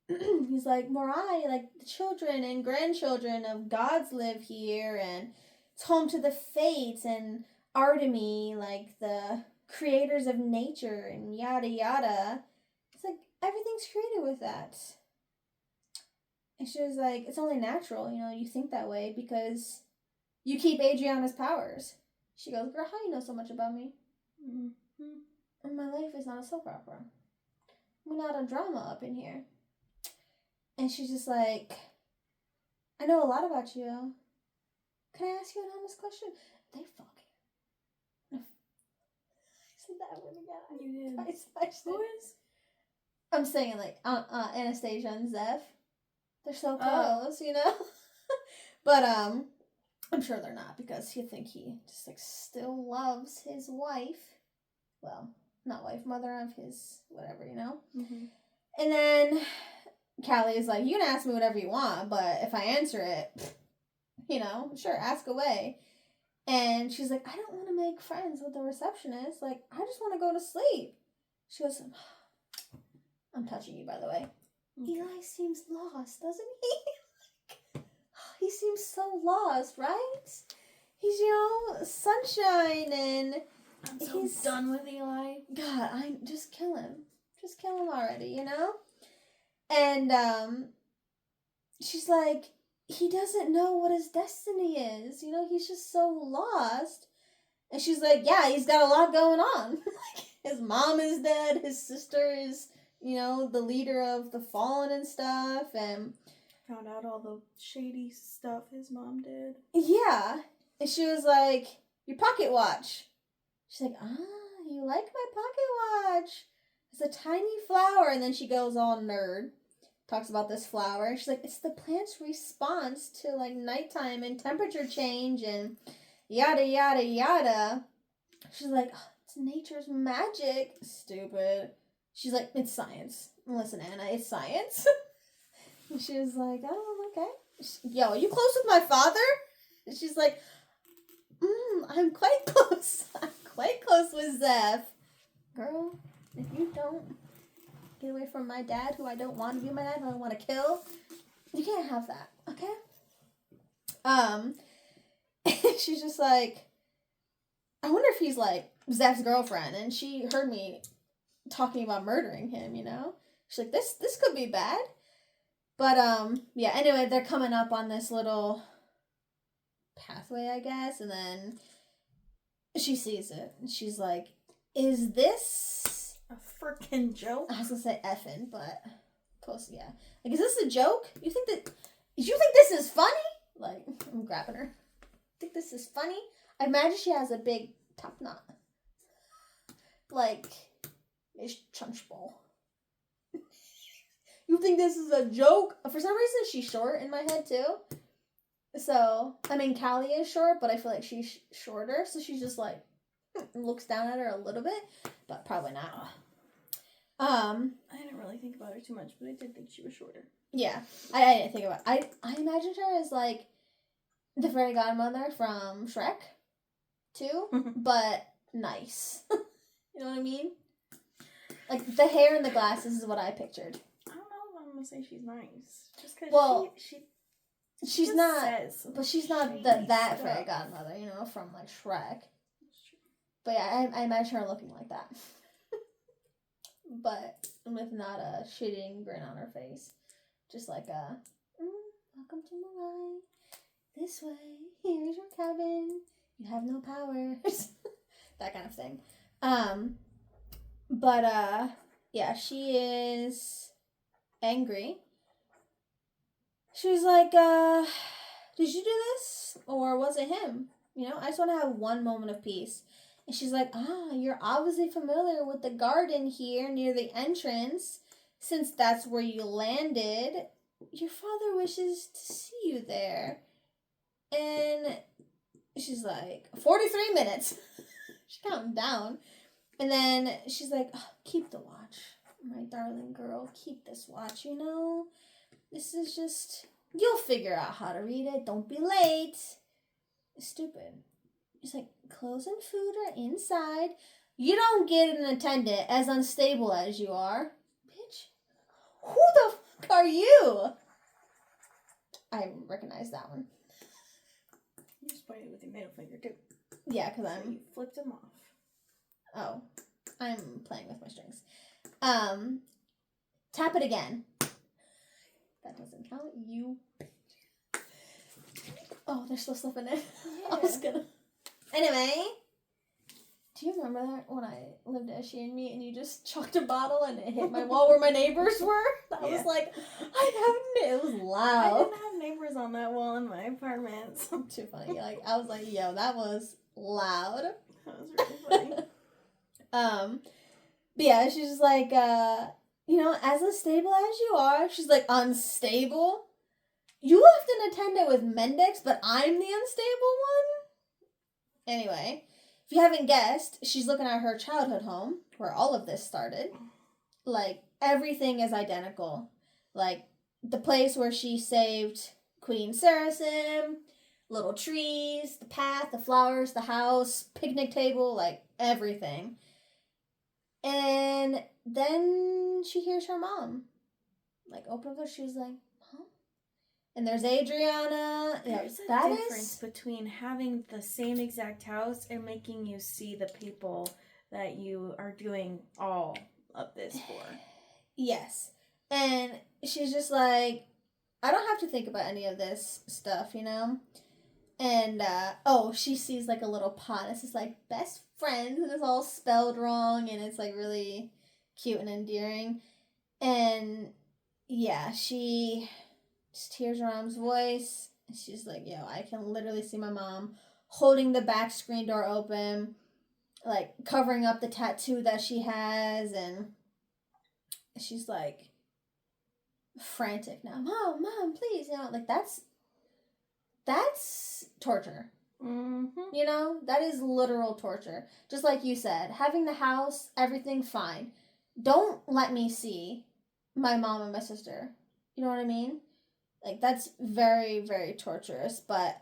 He's like, Morai, like, the children and grandchildren of gods live here, and it's home to the Fates and Artemy, like the creators of nature and yada yada. It's like, everything's created with that. And she was like, it's only natural, you know, you think that way because you keep Adriana's powers. She goes, girl, how you know so much about me? Mm-hmm. And my life is not a soap opera. We're not a drama up in here. And she's just like, I know a lot about you. Can I ask you an honest question? They fucking. I said that word again. You did. I said, who is? I'm saying like Anastasia and Zeph. They're so close, you know? But I'm sure they're not because you think he just like still loves his wife. Well, not wife, mother of his whatever, you know? Mm-hmm. And then Callie is like, you can ask me whatever you want, but if I answer it, you know, sure, ask away. And she's like, I don't want to make friends with the receptionist. Like, I just want to go to sleep. She goes, I'm touching you, by the way. Okay. Eli seems lost, doesn't he? He seems so lost, right? He's, you know, sunshine and he's done with Eli. God, just kill him. Just kill him already, you know? And she's like, he doesn't know what his destiny is. You know, he's just so lost. And she's like, yeah, he's got a lot going on. His mom is dead. His sister is, you know, the leader of the Fallen and stuff. And found out all the shady stuff his mom did. Yeah. And she was like, your pocket watch. She's like, you like my pocket watch. It's a tiny flower. And then she goes all nerd. Talks about this flower. She's like, it's the plant's response to, like, nighttime and temperature change and yada, yada, yada. She's like, oh, it's nature's magic. Stupid. She's like, it's science. Listen, Anna, it's science. And she was like, oh, okay. Yo, are you close with my father? And she's like, I'm quite close. I'm quite close with Zeph. Girl, if you don't get away from my dad, who I don't want to be my dad, who I want to kill, you can't have that, okay? She's just like, I wonder if he's like Zeph's girlfriend, and she heard me talking about murdering him, you know? She's like, this could be bad. But, yeah, anyway, they're coming up on this little pathway, I guess, and then she sees it, and she's like, is this a freaking joke? I was gonna say effing, but close, yeah. Like, is this a joke? You think this is funny? Like, I'm grabbing her. think this is funny? I imagine she has a big top knot. Like, it's Trunchbull. You think this is a joke? For some reason, she's short in my head, too. So, I mean, Callie is short, but I feel like she's shorter. So she's just like, looks down at her a little bit, but probably not. I didn't really think about her too much, but I did think she was shorter. Yeah, I didn't think about it. I imagined her as, like, the fairy godmother from Shrek, too, but nice. You know what I mean? Like, the hair and the glasses is what I pictured. I don't know if I'm going to say she's nice. Just because she's not, but she's not that fairy godmother, you know, from, like, Shrek. But yeah, I imagine her looking like that. But with not a shitting grin on her face. Just like a, welcome to my life. This way, here's your cabin. You have no powers. That kind of thing. Yeah, she is angry. She's like, did you do this? Or was it him? You know, I just want to have one moment of peace. And she's like, you're obviously familiar with the garden here near the entrance. Since that's where you landed, your father wishes to see you there. And she's like, 43 minutes. She's counting down. And then she's like, keep the watch, my darling girl. Keep this watch, you know? This is just, you'll figure out how to read it. Don't be late. It's stupid. She's like, clothes and food are inside. You don't get an attendant as unstable as you are. Bitch, who the fuck are you? I recognize that one. You just pointed with your middle finger, too. Yeah, because So you flipped him off. Oh, I'm playing with my strings. Tap it again. That doesn't count. You. Oh, there's still stuff in it. Yeah. I was gonna. Anyway, do you remember that when I lived at She and Me and you just chucked a bottle and it hit my wall where my neighbors were? That was like, it was loud. I didn't have neighbors on that wall in my apartment. So. Too funny. Like, I was like, yo, that was loud. That was really funny. But yeah, she's just like, you know, as unstable as you are, she's like, unstable? You left an attendant with Mendix, but I'm the unstable one? Anyway, if you haven't guessed, she's looking at her childhood home, where all of this started. Like, everything is identical. Like, the place where she saved Queen Saracen, little trees, the path, the flowers, the house, picnic table, like, everything. And then she hears her mom. Like, open up the door, she's like, Mom? And there's Adriana. There's a difference between having the same exact house and making you see the people that you are doing all of this for. Yes. And she's just like, I don't have to think about any of this stuff, you know? And, she sees, like, a little pot. It's just, like, best friends, and it's all spelled wrong, and it's, like, really cute and endearing. And, yeah, she just hears her mom's voice, and she's like, yo, I can literally see my mom holding the back screen door open, like, covering up the tattoo that she has, and she's, like, frantic now. Mom, please, you know, like, that's torture. Mm-hmm. You know, that is literal torture. Just like you said, having the house, everything fine. Don't let me see my mom and my sister. You know what I mean? Like, that's very, very torturous. But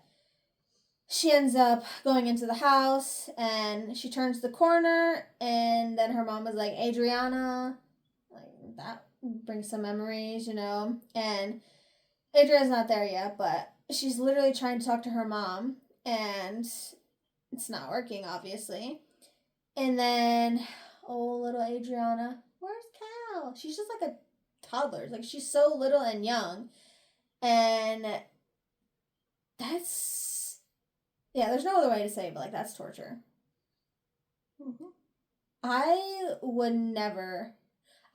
she ends up going into the house, and she turns the corner, and then her mom is like, Adriana. Like, that brings some memories, you know? And Adriana's not there yet, but she's literally trying to talk to her mom, and it's not working, obviously. And then, little Adriana, where's Cal? She's just like a toddler. Like, she's so little and young. And that's, yeah, there's no other way to say it, but, like, that's torture. Mm-hmm. I would never,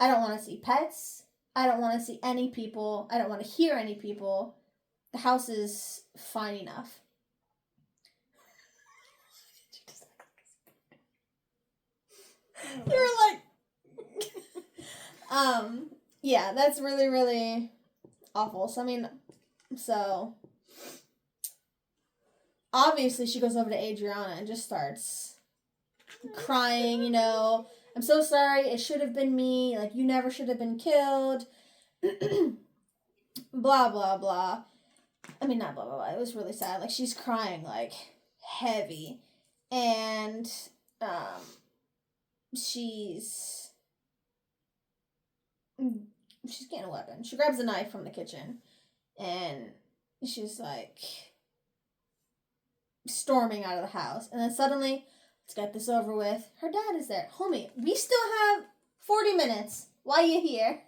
I don't want to see pets. I don't want to see any people. I don't want to hear any people. The house is fine enough. Yeah, that's really, really awful. So, I mean, obviously she goes over to Adriana and just starts crying, I'm so sorry, it should have been me, like, you never should have been killed, blah, blah, blah. I mean, not blah, blah, blah, it was really sad. Like, she's crying, like, heavy, and, she's getting a weapon. She grabs a knife from the kitchen, and she's, like, storming out of the house, and then suddenly, let's get this over with. Her dad is there. Homie, we still have 40 minutes. Why you here?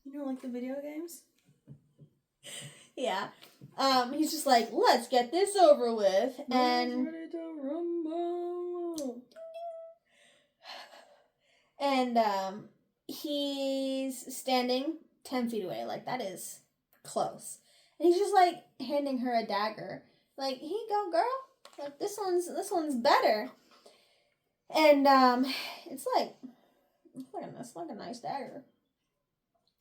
You don't like the video games? Yeah. He's just like, let's get this over with. And ready to rumble. And he's standing 10 feet away. Like, that is close. And he's just like handing her a dagger. Like, here you go, girl. Like, this one's better. And it's like a nice dagger.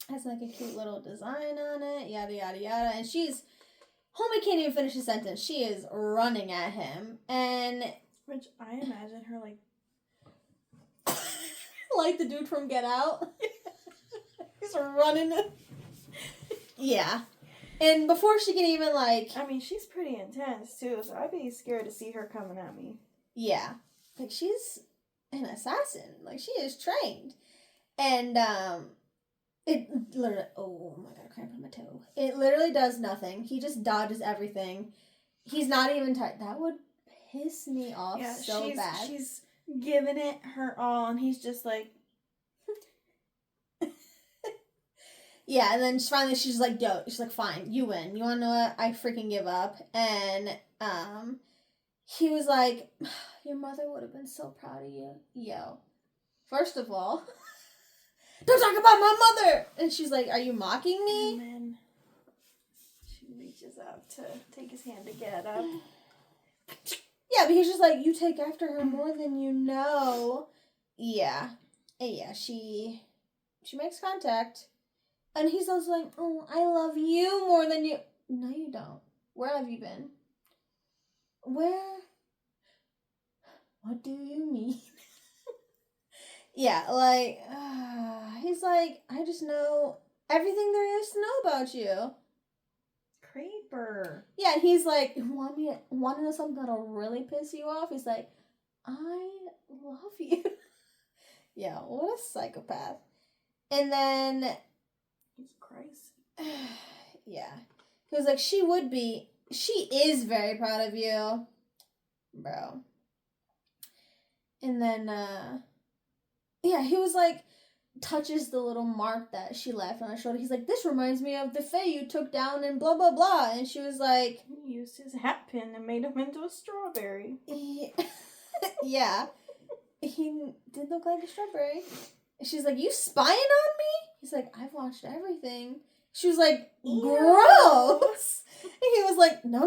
Has like a cute little design on it, yada yada yada. And homie can't even finish a sentence. She is running at him, and which I imagine her like like the dude from Get Out. He's running. Yeah. And before she can even, like... I mean, she's pretty intense, too, so I'd be scared to see her coming at me. Yeah. Like, she's an assassin. Like, she is trained. And, it literally... Oh, my God, cramp on my toe. It literally does nothing. He just dodges everything. He's not even... That would piss me off so bad. She's giving it her all, and he's just like... Yeah, and then finally she's like, yo, she's like, fine, you win. You wanna know what? I freaking give up. And, he was like, your mother would have been so proud of you. Yo. First of all, don't talk about my mother! And she's like, are you mocking me? And then she reaches out to take his hand to get up. Yeah, but he's just like, you take after her more than you know. Yeah. Yeah, she makes contact. And he's also like, oh, I love you more than you. No, you don't. Where have you been? Where? What do you mean? Yeah, like, he's like, I just know everything there is to know about you. Creeper. Yeah, and he's like, want to know something that'll really piss you off? He's like, I love you. Yeah, what a psychopath. And then... Jesus Christ. Yeah. He was like, she is very proud of you. Bro. And then, yeah, he was like, touches the little mark that she left on her shoulder. He's like, this reminds me of the Fae you took down and blah, blah, blah. And she was like... He used his hat pin and made him into a strawberry. Yeah. He did look like a strawberry. She's like, you spying on me? He's like, I've watched everything. She was like, gross. And he was like, no.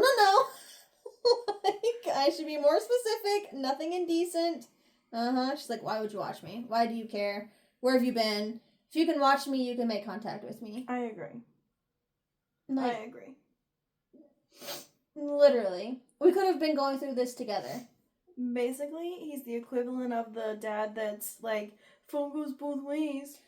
Like, I should be more specific. Nothing indecent. She's like, why would you watch me? Why do you care? Where have you been? If you can watch me, you can make contact with me. I agree. Like, I agree. Literally. We could have been going through this together. Basically, he's the equivalent of the dad that's like, phone goes both ways.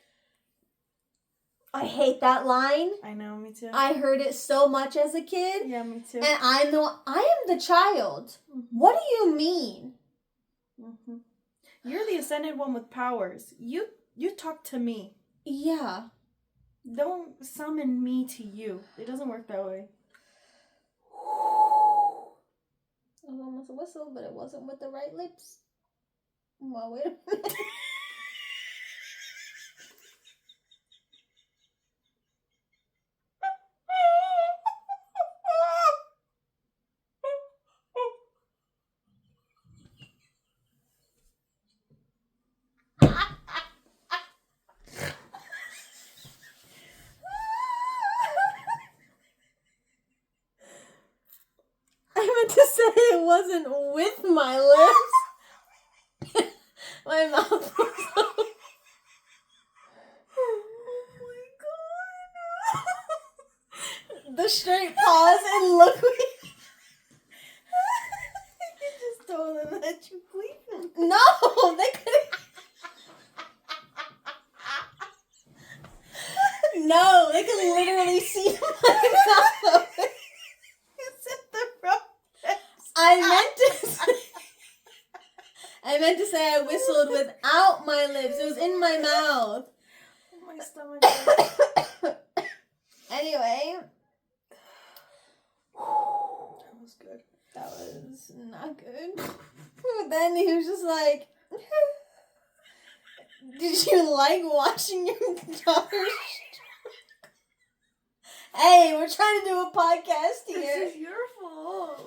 I hate that line. I know, me too. I heard it so much as a kid. Yeah, me too. And I am the child. What do you mean? Mm-hmm. You're the ascended one with powers. You talk to me. Yeah. Don't summon me to you. It doesn't work that way. It was almost a whistle, but it wasn't with the right lips. Well, wait a minute. I meant to say it wasn't with my lips. My mouth was open. Oh my god. The straight pause and look. You just told them that you queefing. No, they couldn't. No, they could literally see my mouth open. You said the wrong text. I meant to say I whistled without my lips. It was in my mouth. My stomach hurts. Anyway. That was good. That was not good. But then he was just like, did you like watching your daughter? Hey, we're trying to do a podcast here. This is your fault.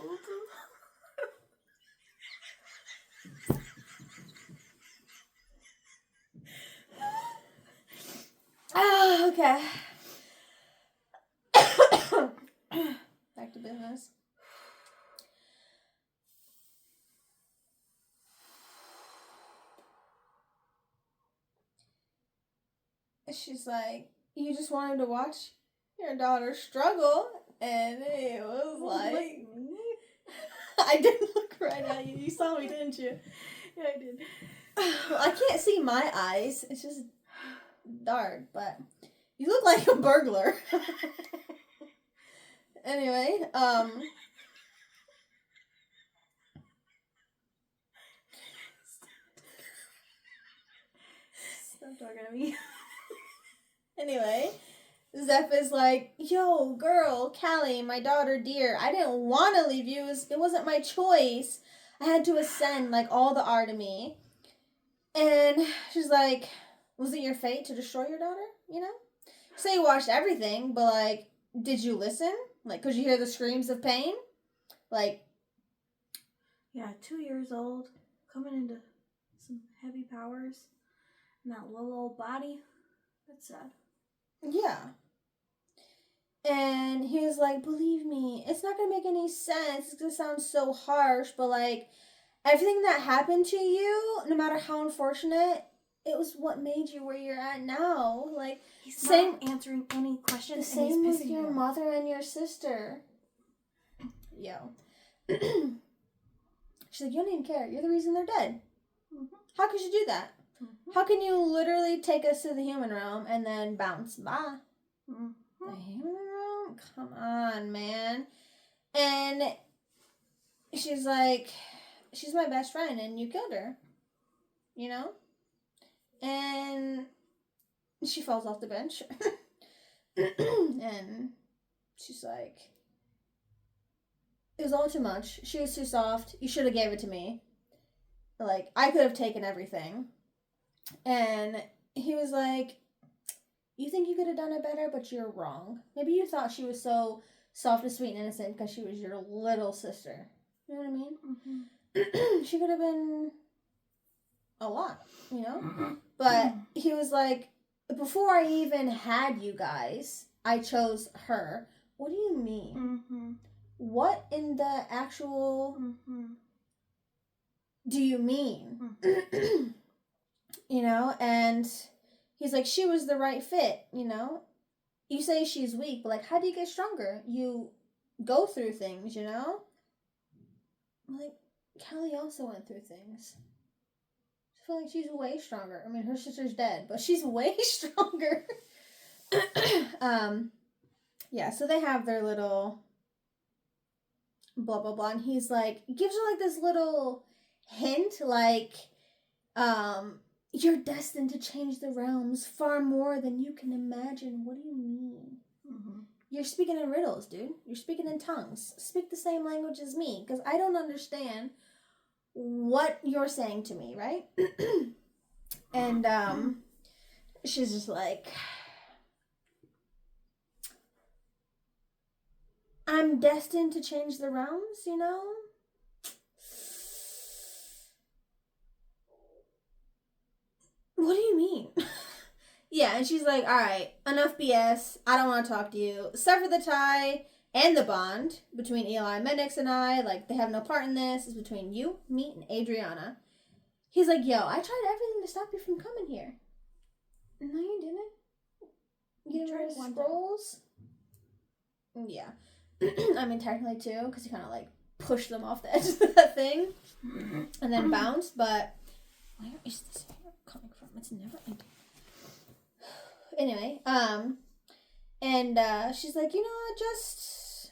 Oh, okay. Back to business. She's like, you just wanted to watch your daughter struggle, and it was like, I didn't look right at you. You saw me, didn't you? Yeah, I did. I can't see my eyes. It's just dark, but you look like a burglar. Anyway, Stop talking to me. Anyway, Zeph is like, yo, girl, Callie, my daughter, dear, I didn't want to leave you. It wasn't my choice. I had to ascend, like, all the Artemy. And she's like, was it your fate to destroy your daughter, you know? So you watched everything, but, like, did you listen? Like, could you hear the screams of pain? Like, Yeah, 2 years old, coming into some heavy powers, and that little old body. That's sad. yeah. And he was like, believe me, it's not going to make any sense. It's going to sound so harsh, but, like, everything that happened to you, no matter how unfortunate, it was what made you where you're at now. Like, He's same not answering any questions. the same with your mother and your sister. Yo. She's like, you don't even care. You're the reason they're dead. Mm-hmm. How could you do that? Mm-hmm. How can you literally take us to the human realm and then bounce? Bye. Mm-hmm. The human realm? Come on, man. And she's like, she's my best friend and you killed her. You know? And she falls off the bench. And she's like, it was all too much. She was too soft. You should have gave it to me. Like, I could have taken everything. And he was like, you think you could have done it better, but you're wrong. Maybe you thought she was so soft and sweet and innocent because she was your little sister. You know what I mean? Mm-hmm. She could have been a lot, you know? But he was like, before I even had you guys, I chose her. What do you mean? Mm-hmm. What in the actual do you mean? Mm-hmm. You know? And he's like, she was the right fit, you know? You say she's weak, but, like, how do you get stronger? You go through things, you know? Like, Callie also went through things. I feel like she's way stronger. I mean, her sister's dead, but she's way stronger. Yeah, so they have their little blah, blah, blah. And he's like, gives her, like, this little hint, like, you're destined to change the realms far more than you can imagine. What do you mean? Mm-hmm. You're speaking in riddles, dude. You're speaking in tongues. Speak the same language as me, because I don't understand what you're saying to me, right? And she's just like, I'm destined to change the realms, you know? What do you mean? Yeah, and she's like, all right, enough BS. I don't want to talk to you. Sever the tie and the bond between Eli Menix and I. Like, they have no part in this. It's between you, me, and Adriana. He's like, yo, I tried everything to stop you from coming here. No, you didn't. You tried scrolls? Yeah. I mean, technically, too, because he kind of, like, pushed them off the edge of that thing. And then bounced, but... Where is this hair coming from? It's never ending. Anyway, and she's like, you know what, just...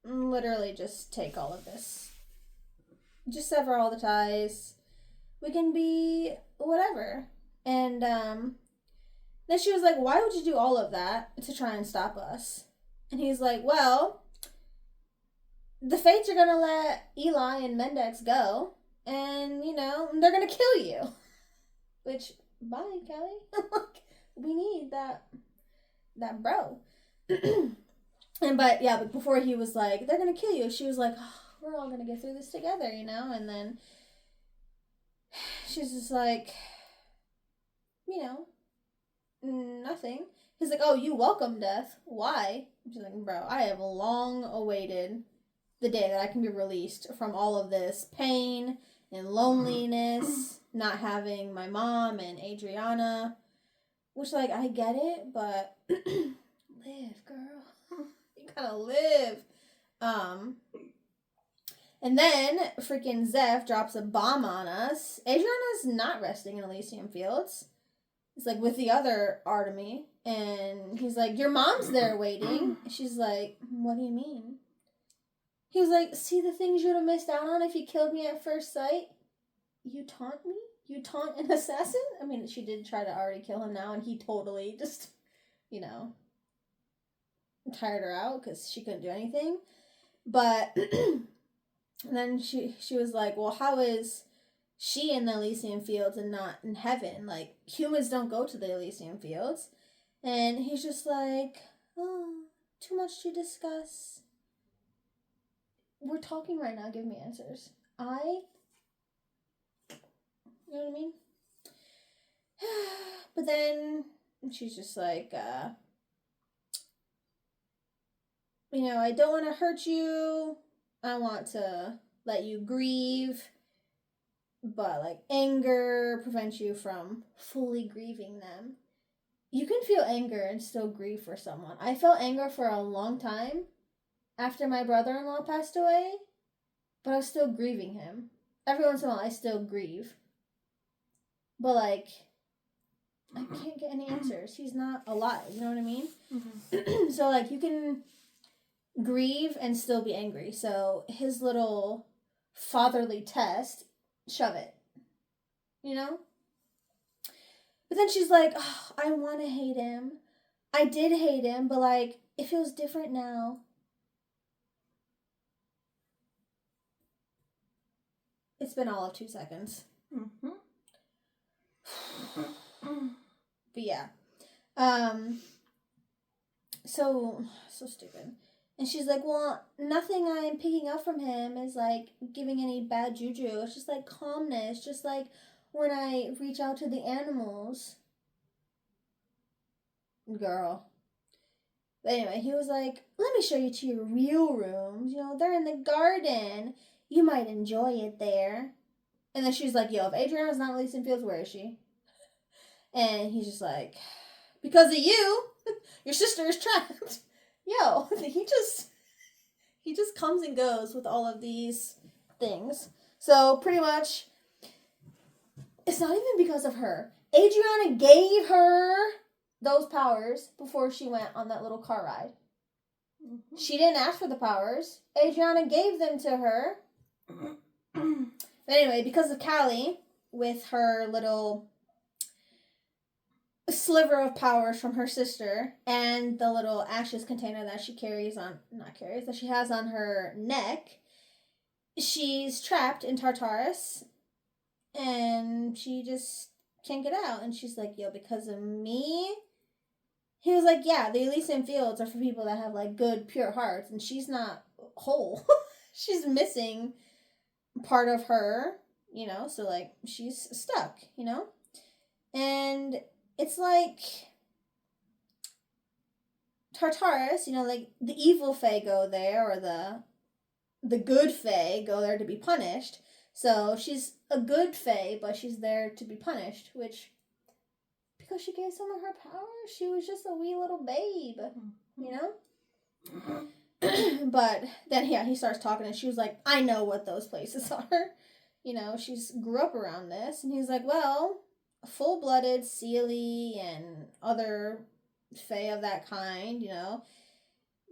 Literally just take all of this. Just sever all the ties. We can be whatever. And, then she was like, why would you do all of that to try and stop us? And he's like, well, the Fates are going to let Eli and Mendex go. And, you know, they're going to kill you. Which, bye, Kelly. We need that bro. But before he was like, they're going to kill you, she was like, oh, we're all going to get through this together, you know? And then she's just like, you know, nothing. He's like, oh, you welcome death. Why? She's like, bro, I have long awaited the day that I can be released from all of this pain and loneliness, not having my mom and Adriana, which, like, I get it, but live, girl. You gotta live. And then freaking Zeph drops a bomb on us. Adriana's not resting in Elysium Fields. It's like with the other Artemy. And he's like, your mom's there waiting. She's like, what do you mean? He was like, see the things you would have missed out on if you killed me at first sight? You taunt me? You taunt an assassin? I mean, she did try to already kill him now, and he totally just, you know, tired her out because she couldn't do anything. But then she was like, well, how is she in the Elysium Fields and not in heaven? Like, humans don't go to the Elysium Fields. And he's just like, oh, too much to discuss. We're talking right now. Give me answers. You know what I mean? But then she's just like, you know, I don't want to hurt you. I want to let you grieve. But, like, anger prevents you from fully grieving them. You can feel anger and still grieve for someone. I felt anger for a long time after my brother-in-law passed away, but I was still grieving him. Every once in a while, I still grieve. But, like, I can't get any answers. He's not alive, you know what I mean? Mm-hmm. So, like, you can grieve and still be angry. So, his little fatherly test, shove it. You know? But then she's like, oh, I want to hate him. I did hate him, but, like, it feels different now. It's been all of 2 seconds. Mm-hmm. But yeah. So stupid. And she's like, well, nothing I'm picking up from him is, like, giving any bad juju. It's just, like, calmness. Just, like, when I reach out to the animals. Girl. But anyway, he was like, let me show you to your real rooms. You know, they're in the garden. You might enjoy it there. And then she's like, yo, if Adriana's not Elysium Fields, where is she? And he's just like, because of you, your sister is trapped. Yo, he just comes and goes with all of these things. So pretty much, it's not even because of her. Adriana gave her those powers before she went on that little car ride. Mm-hmm. She didn't ask for the powers. Adriana gave them to her. But anyway, because of Callie, with her little sliver of powers from her sister, and the little ashes container that she that she has on her neck, she's trapped in Tartarus, and she just can't get out. And she's like, yo, because of me? He was like, yeah, the Elysium Fields are for people that have, like, good, pure hearts, and she's not whole. She's missing part of her, you know, so, like, she's stuck, you know? And it's like Tartarus, you know, like, the evil fae go there, or the good fae go there to be punished. So she's a good fae, but she's there to be punished, which, because she gave some of her power, she was just a wee little babe, you know? But then, yeah, he starts talking, and she was like, I know what those places are. You know, she's grew up around this. And he's like, well, full-blooded Seelie and other fae of that kind, you know,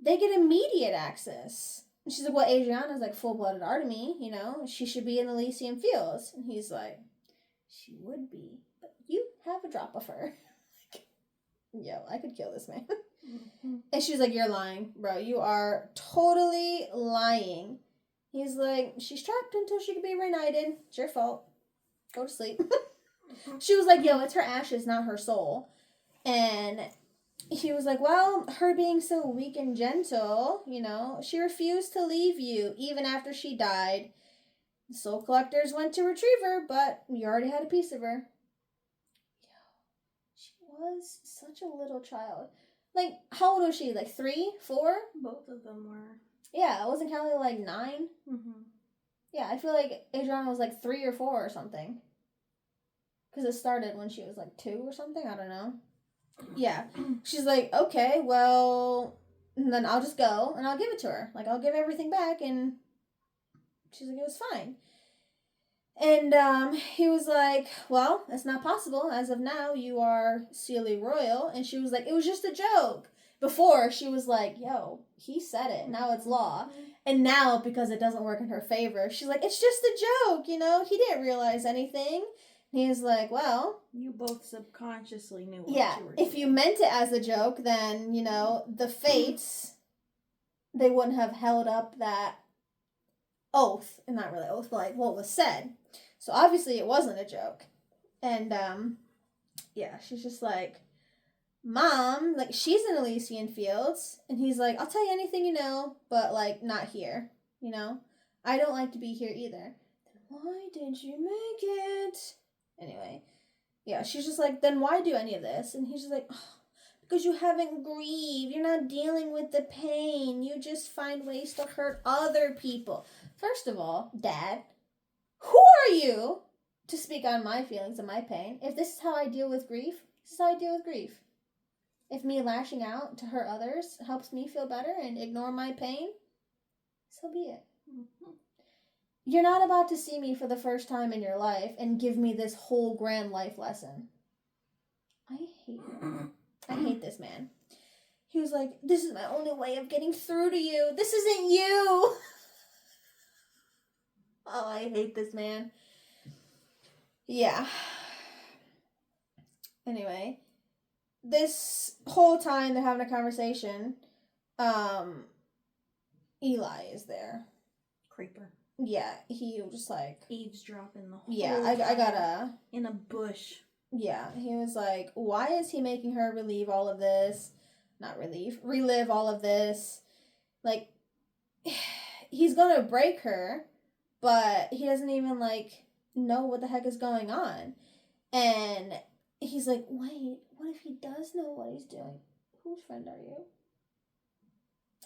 they get immediate access. And she's like, well, Adriana's like full-blooded Artemy, you know, she should be in the Elysian Fields. And he's like, she would be, but you have a drop of her. Yo, I could kill this man. And she's like, you're lying, bro. You are totally lying. He's like, she's trapped until she can be reunited. It's your fault. Go to sleep. She was like, yo, it's her ashes, not her soul. And he was like, well, her being so weak and gentle, you know, she refused to leave you even after she died. The soul collectors went to retrieve her, but you already had a piece of her. Yo, she was such a little child. Like, how old was she? Like 3, 4? Both of them were. Yeah, wasn't Callie like 9? Mm-hmm. Yeah, I feel like Adriana was like 3 or 4 or something. Because it started when she was like 2 or something. I don't know. Yeah. She's like, okay, well, and then I'll just go and I'll give it to her. Like, I'll give everything back. And she's like, it was fine. And he was like, well, that's not possible. As of now, you are Seelie Royal. And she was like, it was just a joke. Before, she was like, yo, he said it. Now it's law. And now, because it doesn't work in her favor, she's like, it's just a joke, you know? He didn't realize anything. And he's like, well... You both subconsciously knew what yeah, you were doing. if you meant it as a joke, then, you know, the fates, they wouldn't have held up that oath. And not really oath, but like what was said. So obviously it wasn't a joke. And, yeah, she's just like... Mom, like, she's in Elysian Fields, and he's like, I'll tell you anything you know, but, like, not here, you know? I don't like to be here either. Then why did you make it? Anyway, yeah, she's just like, then why do any of this? And he's just like, oh, because you haven't grieved. You're not dealing with the pain. You just find ways to hurt other people. First of all, Dad, who are you to speak on my feelings and my pain? If this is how I deal with grief, this is how I deal with grief. If me lashing out to hurt others helps me feel better and ignore my pain, so be it. Mm-hmm. You're not about to see me for the first time in your life and give me this whole grand life lesson. I hate him. I hate this man. He was like, this is my only way of getting through to you. This isn't you. Oh, I hate this man. Yeah. Anyway. This whole time they're having a conversation, Eli is there. Creeper. Yeah, he was just like... eavesdropping the whole yeah, I gotta... in a bush. Yeah, he was like, why is he making her relive all of this? Not relive all of this. Like, he's gonna break her, but he doesn't even, like, know what the heck is going on. And he's like, wait... what if he does know what he's doing? Whose friend are you?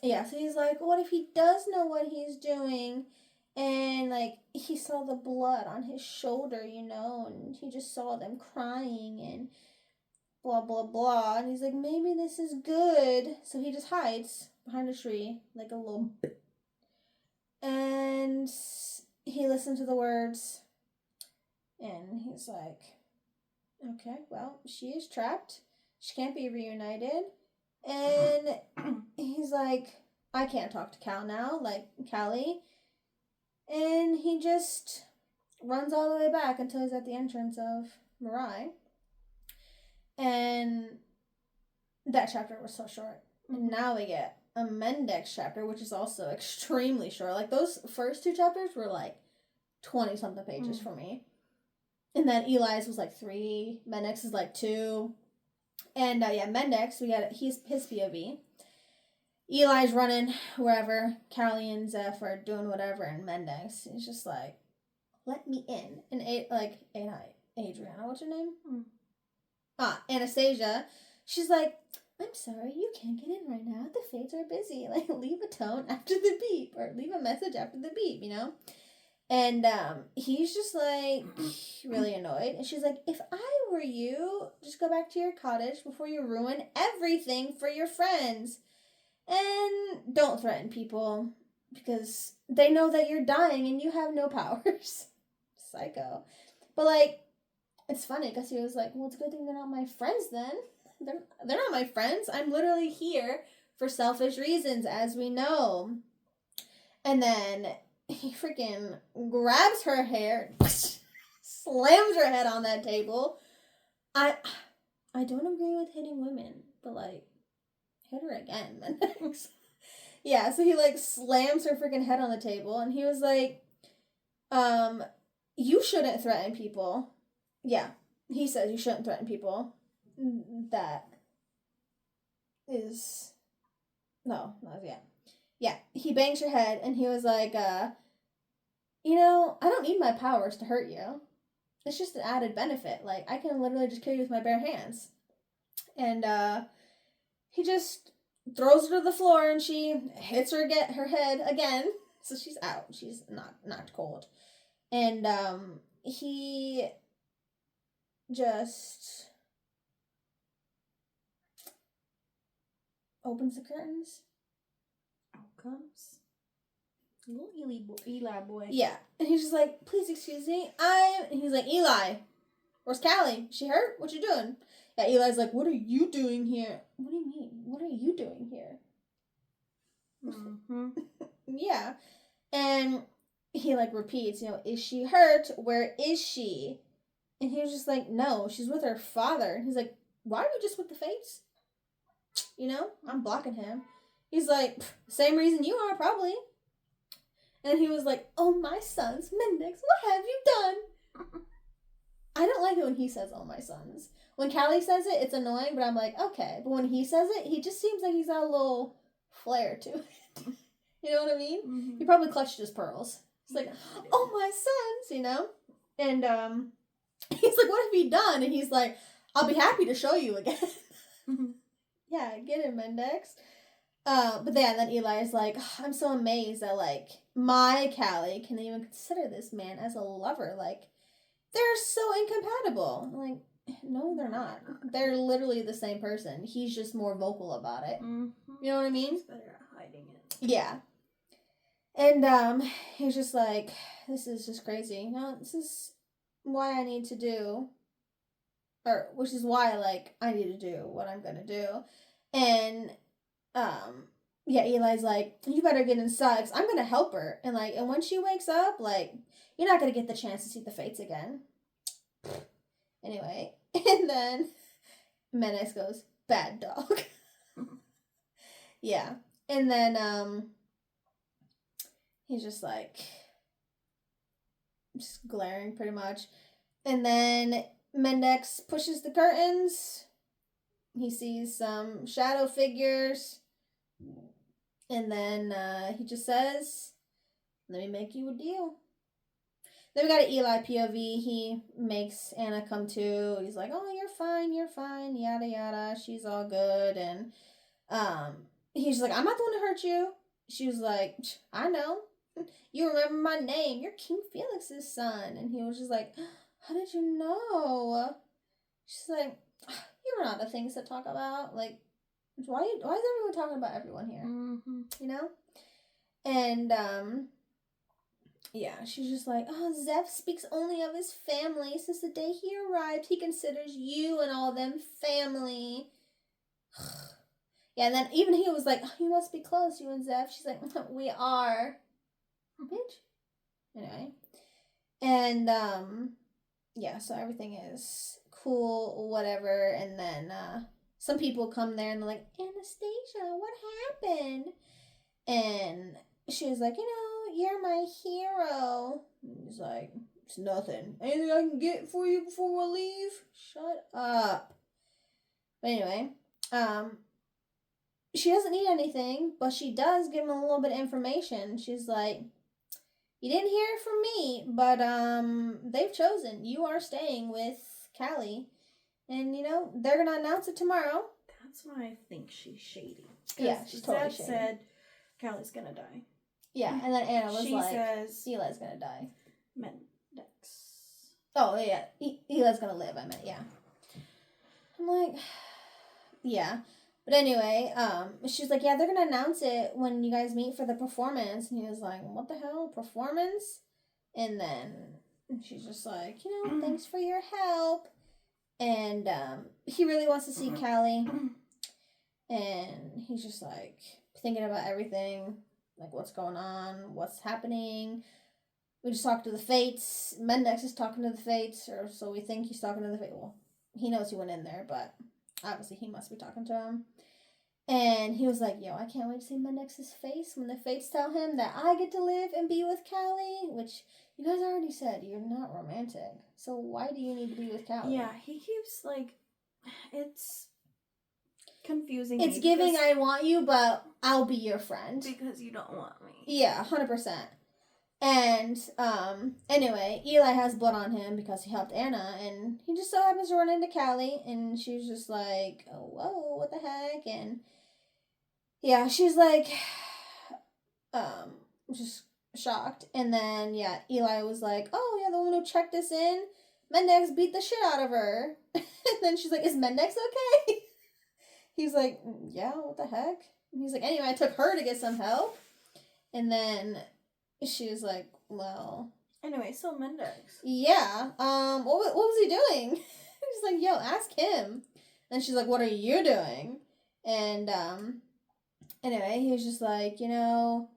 Yeah, so he's like, what if he does know what he's doing? And, like, he saw the blood on his shoulder, you know, and he just saw them crying and blah, blah, blah. And he's like, maybe this is good. So he just hides behind a tree, like a little... and he listened to the words, and he's like... okay, well, she is trapped. She can't be reunited. And he's like, I can't talk to Cal now, like Callie. And he just runs all the way back until he's at the entrance of Mirai. And that chapter was so short. Mm-hmm. And now we get a Mendex chapter, which is also extremely short. Like, those first 2 chapters were like 20-something pages for me. And then Eli's was like 3. Mendex is like 2. And yeah, Mendex, we got his POV. Eli's running wherever. Callie and Zeph are doing whatever. And Mendex is just like, let me in. And Adriana, what's her name? Anastasia. She's like, I'm sorry, you can't get in right now. The fates are busy. Like, leave a tone after the beep. Or leave a message after the beep, you know? And he's just like really annoyed. And she's like, if I were you, just go back to your cottage before you ruin everything for your friends. And don't threaten people because they know that you're dying and you have no powers. Psycho. But like, it's funny because he was like, well, it's a good thing they're not my friends then. They're not my friends. I'm literally here for selfish reasons, as we know. And then he freaking grabs her hair, slams her head on that table. I don't agree with hitting women, but like, hit her again, man. Yeah, so he like slams her freaking head on the table, and he was like, you shouldn't threaten people. Yeah, he says you shouldn't threaten people. That is, no, yeah. Yeah, he bangs her head, and he was like, you know, I don't need my powers to hurt you. It's just an added benefit. Like, I can literally just kill you with my bare hands. And, he just throws her to the floor, and she hits her head again. So she's out. She's not knocked cold. And, he just opens the curtains. Out comes little Eli boy. Yeah. And he's just like, please excuse me. And he's like, Eli, where's Callie? She hurt? What you doing? Yeah, Eli's like, what are you doing here? What do you mean? What are you doing here? Mm-hmm. Yeah. And he like repeats, you know, is she hurt? Where is she? And he was just like, no, she's with her father. And he's like, why are you just with the Fates? You know, I'm blocking him. He's like, same reason you are, probably. And he was like, oh, my sons, Mendix, what have you done? I don't like it when he says, oh, my sons. When Callie says it, it's annoying, but I'm like, okay. But when he says it, he just seems like he's got a little flair to it. You know what I mean? Mm-hmm. He probably clutched his pearls. He's like, oh, my sons, you know? And he's like, what have you done? And he's like, I'll be happy to show you again. Mm-hmm. Yeah, get it, Mendex. But then Eli is like, I'm so amazed that, like, my Callie can even consider this man as a lover. Like, they're so incompatible. I'm like, no, they're not. They're literally the same person. He's just more vocal about it. Mm-hmm. You know what I mean? He's better at hiding it. Yeah. And, he's just like, this is just crazy. No, this is why I need to do, or, which is why, like, I need to do what I'm gonna do. And, yeah, Eli's like, you better get inside, 'cause I'm gonna help her. And, like, and when she wakes up, like, you're not gonna get the chance to see the Fates again. Anyway, and then Menace goes, bad dog. Yeah. And then, he's just like, just glaring pretty much. And then Mendex pushes the curtains. He sees some shadow figures. And then he just says, let me make you a deal. Then we got an Eli POV. He makes Anna come to. He's like, oh, you're fine, yada yada. She's all good. And he's like, I'm not the one to hurt you. She was like, I know. You remember my name. You're King Felix's son. And he was just like, how did you know? She's like, you run out of things to talk about. Like, why is everyone talking about everyone here? Mm-hmm. You know? And, yeah, she's just like, oh, Zeph speaks only of his family. Since the day he arrived, he considers you and all them family. Yeah, and then even he was like, oh, you must be close, you and Zeph. She's like, we are. Bitch. Anyway. And, yeah, so everything is cool, whatever. And then, some people come there and they're like, Anastasia, what happened? And she was like, you know, you're my hero. And he's like, it's nothing. Anything I can get for you before I leave? Shut up. But anyway, she doesn't need anything, but she does give him a little bit of information. She's like, you didn't hear it from me, but they've chosen. You are staying with Callie. And, you know, they're going to announce it tomorrow. That's why I think she's shady. Yeah, she's totally Zeph shady. said Callie's gonna die. Yeah, and then Anna was she like, says, Eli's going to die. Mendex. Oh, yeah. Eli's gonna live, I meant, yeah. I'm like, yeah. But anyway, she's like, yeah, they're gonna announce it when you guys meet for the performance. And he was like, what the hell? Performance? And then she's just like, thanks for your help. And he really wants to see Callie. And he's just like thinking about everything, like what's going on, what's happening. We just talked to the Fates. Mendex is talking to the Fates, or so we think he's talking to the Fates. Well, he knows he went in there, but obviously he must be talking to him. And he was like, yo, I can't wait to see Mendex's face when the Fates tell him that I get to live and be with Callie, which you guys already said you're not romantic. So why do you need to be with Callie? Yeah, he keeps, like, it's confusing. It's giving I want you, but I'll be your friend. Because you don't want me. Yeah, 100%. And, anyway, Eli has blood on him because he helped Anna, and he just so happens to run into Callie, and she's just like, oh, whoa, what the heck? And, yeah, she's like, just shocked. And then, yeah, Eli was like, oh, yeah, the one who checked us in, Mendex beat the shit out of her. And then she's like, is Mendex okay? He's like, yeah, what the heck? And he's like, anyway, I took her to get some help. And then she was like, well. Anyway, so Mendex. Yeah. What was he doing? He's like, yo, ask him. And she's like, what are you doing? And, anyway, he was just like, I'm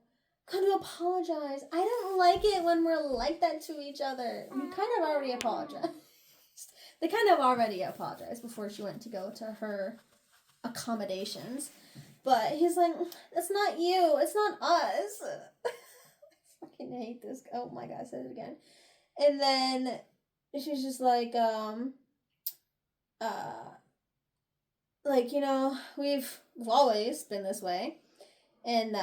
going to apologize. I don't like it when we're like that to each other. We kind of already apologized. They kind of already apologized before she went to go to her accommodations. But he's like, it's not you. It's not us. I fucking hate this. Oh my god, I said it again. And then she's just like, we've always been this way. And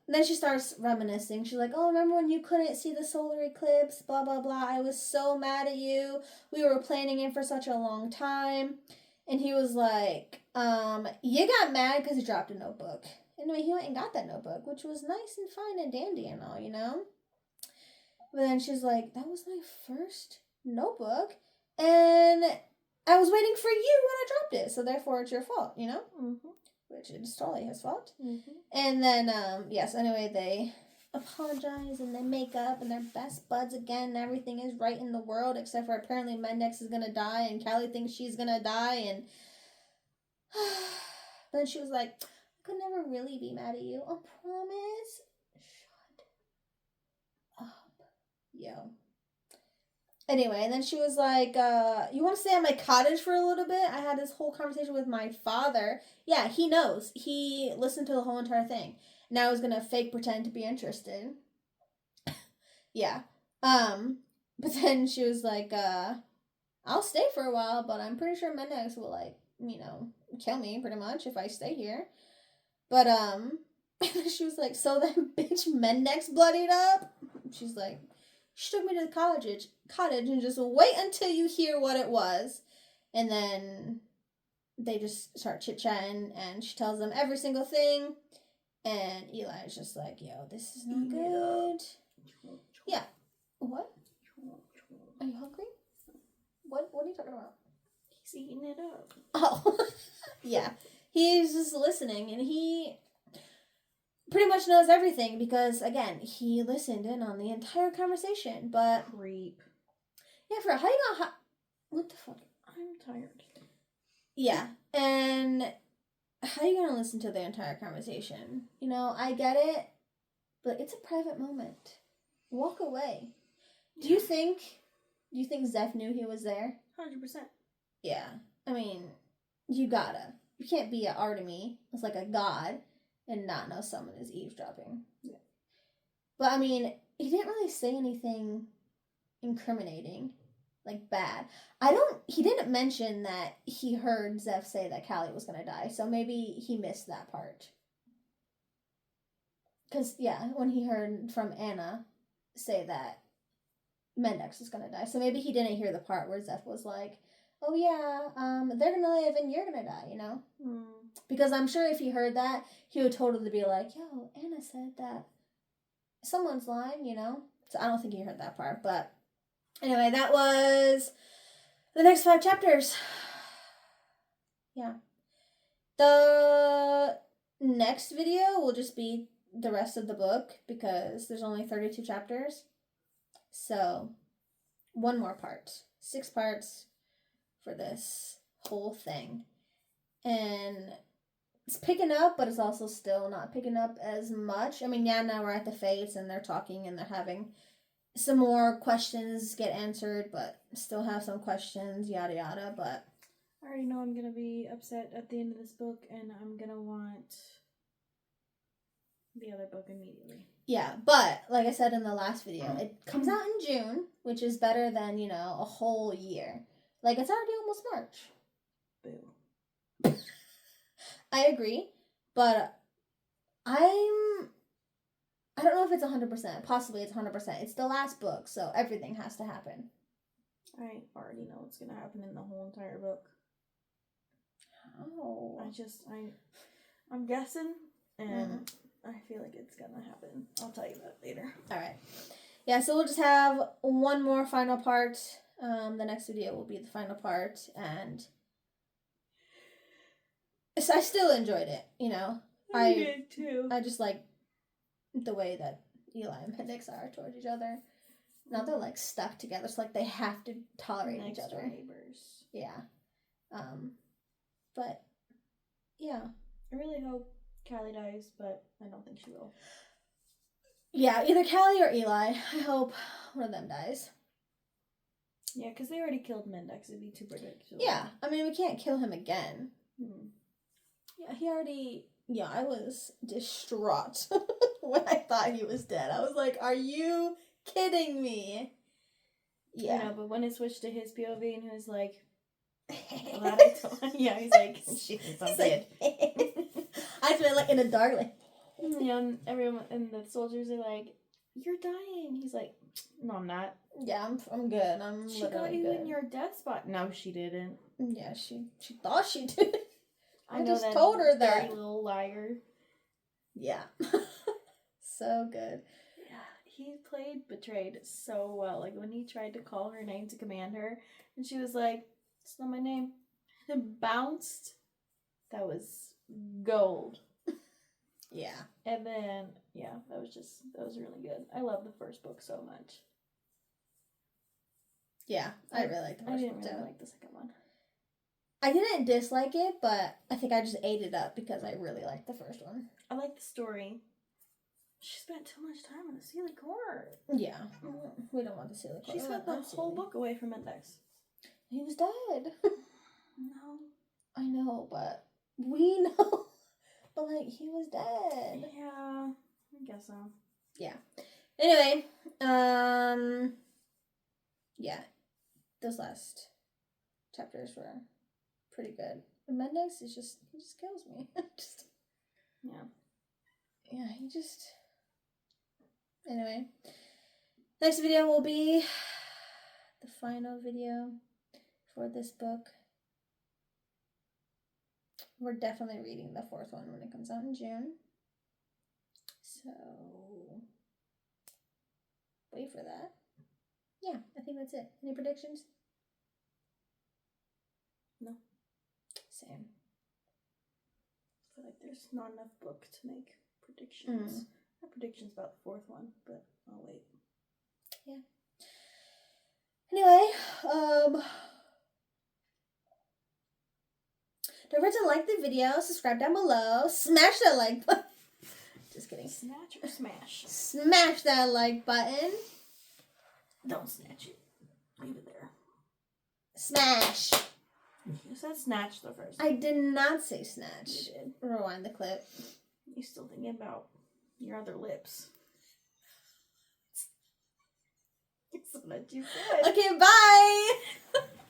then she starts reminiscing. She's like, oh, remember when you couldn't see the solar eclipse? Blah, blah, blah. I was so mad at you. We were planning it for such a long time. And he was like, you got mad because you dropped a notebook. Anyway, he went and got that notebook, which was nice and fine and dandy and all, But then she's like, that was my first notebook. And I was waiting for you when I dropped it. So therefore, it's your fault, Mm-hmm. Which is totally his fault. Mm-hmm. And then, yes, anyway, they apologize and they make up and they're best buds again and everything is right in the world except for apparently Mendex is gonna die and Callie thinks she's gonna die and then she was like, I could never really be mad at you. I promise. Shut up. Yo. Anyway, and then she was like, you want to stay at my cottage for a little bit? I had this whole conversation with my father. Yeah, he knows. He listened to the whole entire thing. Now I was going to fake pretend to be interested. Yeah. But then she was like, I'll stay for a while, but I'm pretty sure Mendex will, kill me pretty much if I stay here. But, she was like, so then bitch Mendex bloodied up? She's like, she took me to the cottage and just wait until you hear what it was. And then they just start chit-chatting and she tells them every single thing. And Eli is just like, yo, this is not good. Yeah. What? Are you hungry? What are you talking about? He's eating it up. Oh. Yeah. He's just listening and he pretty much knows everything because, again, he listened in on the entire conversation, but... Creep. Yeah, for how you gonna... What the fuck? I'm tired. Yeah, and how you gonna listen to the entire conversation? I get it, but it's a private moment. Walk away. Do you think Zeph knew he was there? 100%. Yeah. I mean, you gotta. You can't be an Artemis, it's like a god, and not know someone is eavesdropping. Yeah. But, I mean, he didn't really say anything incriminating, like bad. He didn't mention that he heard Zeph say that Callie was gonna die, so maybe he missed that part. Because, yeah, when he heard from Anna say that Mendex was gonna die, so maybe he didn't hear the part where Zeph was like, oh yeah, they're gonna live and you're gonna die, Mm. Because I'm sure if he heard that, he would totally be like, yo, Anna said that someone's lying, So I don't think he heard that part, but Anyway, that was the next 5 chapters. Yeah. The next video will just be the rest of the book because there's only 32 chapters. So, one more part. 6 parts for this whole thing. And it's picking up, but it's also still not picking up as much. I mean, yeah, now we're at the Fates and they're talking and they're having some more questions get answered, but still have some questions, yada yada, but I already know I'm gonna be upset at the end of this book and I'm gonna want the other book immediately. Yeah, but like I said in the last video, it comes out in June, which is better than, a whole year. Like, it's already almost March. Boo. I agree, but I don't know if it's 100%. Possibly it's 100%. It's the last book, so everything has to happen. I already know what's gonna happen in the whole entire book. Oh. I'm guessing, and I feel like it's gonna happen. I'll tell you that later. Alright. Yeah, so we'll just have one more final part. The next video will be the final part, and I still enjoyed it, I did too. I just like the way that Eli and Pendix are towards each other. Now they're like stuck together, so like they have to tolerate each other. Neighbors. Yeah. But yeah. I really hope Callie dies, but I don't think she will. Yeah, either Callie or Eli. I hope one of them dies. Yeah, because they already killed Mendex. It'd be too predictable. Yeah, I mean, we can't kill him again. Hmm. Yeah, he already... Yeah, I was distraught when I thought he was dead. I was like, are you kidding me? Yeah. I know, but when it switched to his POV and he was like... yeah, he's like, she thinks I'm dead. I feel like in the dark, like... Yeah, and everyone and the soldiers are like, you're dying. He's like, no, I'm not. Yeah, I'm good. She got you in your death spot. No, she didn't. Yeah, she thought she did. I know just that told her that. Dirty little liar. Yeah. So good. Yeah, he played betrayed so well. Like when he tried to call her name to command her, and she was like, "It's not my name," and bounced. That was gold. Yeah. And then that was really good. I love the first book so much. Yeah, I really like the first one. I didn't really like the second one. I didn't dislike it, but I think I just ate it up because I really liked the first one. I like the story. She spent too much time on the Sealy Court. Yeah, we don't want the Sealy Court. She spent the whole book away from Index. He was dead. No. I know, but we know. But, like, he was dead. Yeah, I guess so. Yeah. Anyway, yeah, those last chapters were pretty good. And Mendex is he just kills me. Yeah, he just... Anyway, next video will be the final video for this book. We're definitely reading the 4th one when it comes out in June. So, wait for that. Yeah, I think that's it. Any predictions? No. Same. I feel like there's not enough book to make predictions. I have predictions about the 4th one, but I'll wait. Yeah. Anyway, don't forget to like the video, subscribe down below, smash that like button. Just kidding. Snatch or smash? Smash that like button. Don't snatch it. Leave it there. Smash. You said snatch the first. I did not say snatch. You did. Rewind the clip. You're still thinking about your other lips. That's what you said. Okay, bye.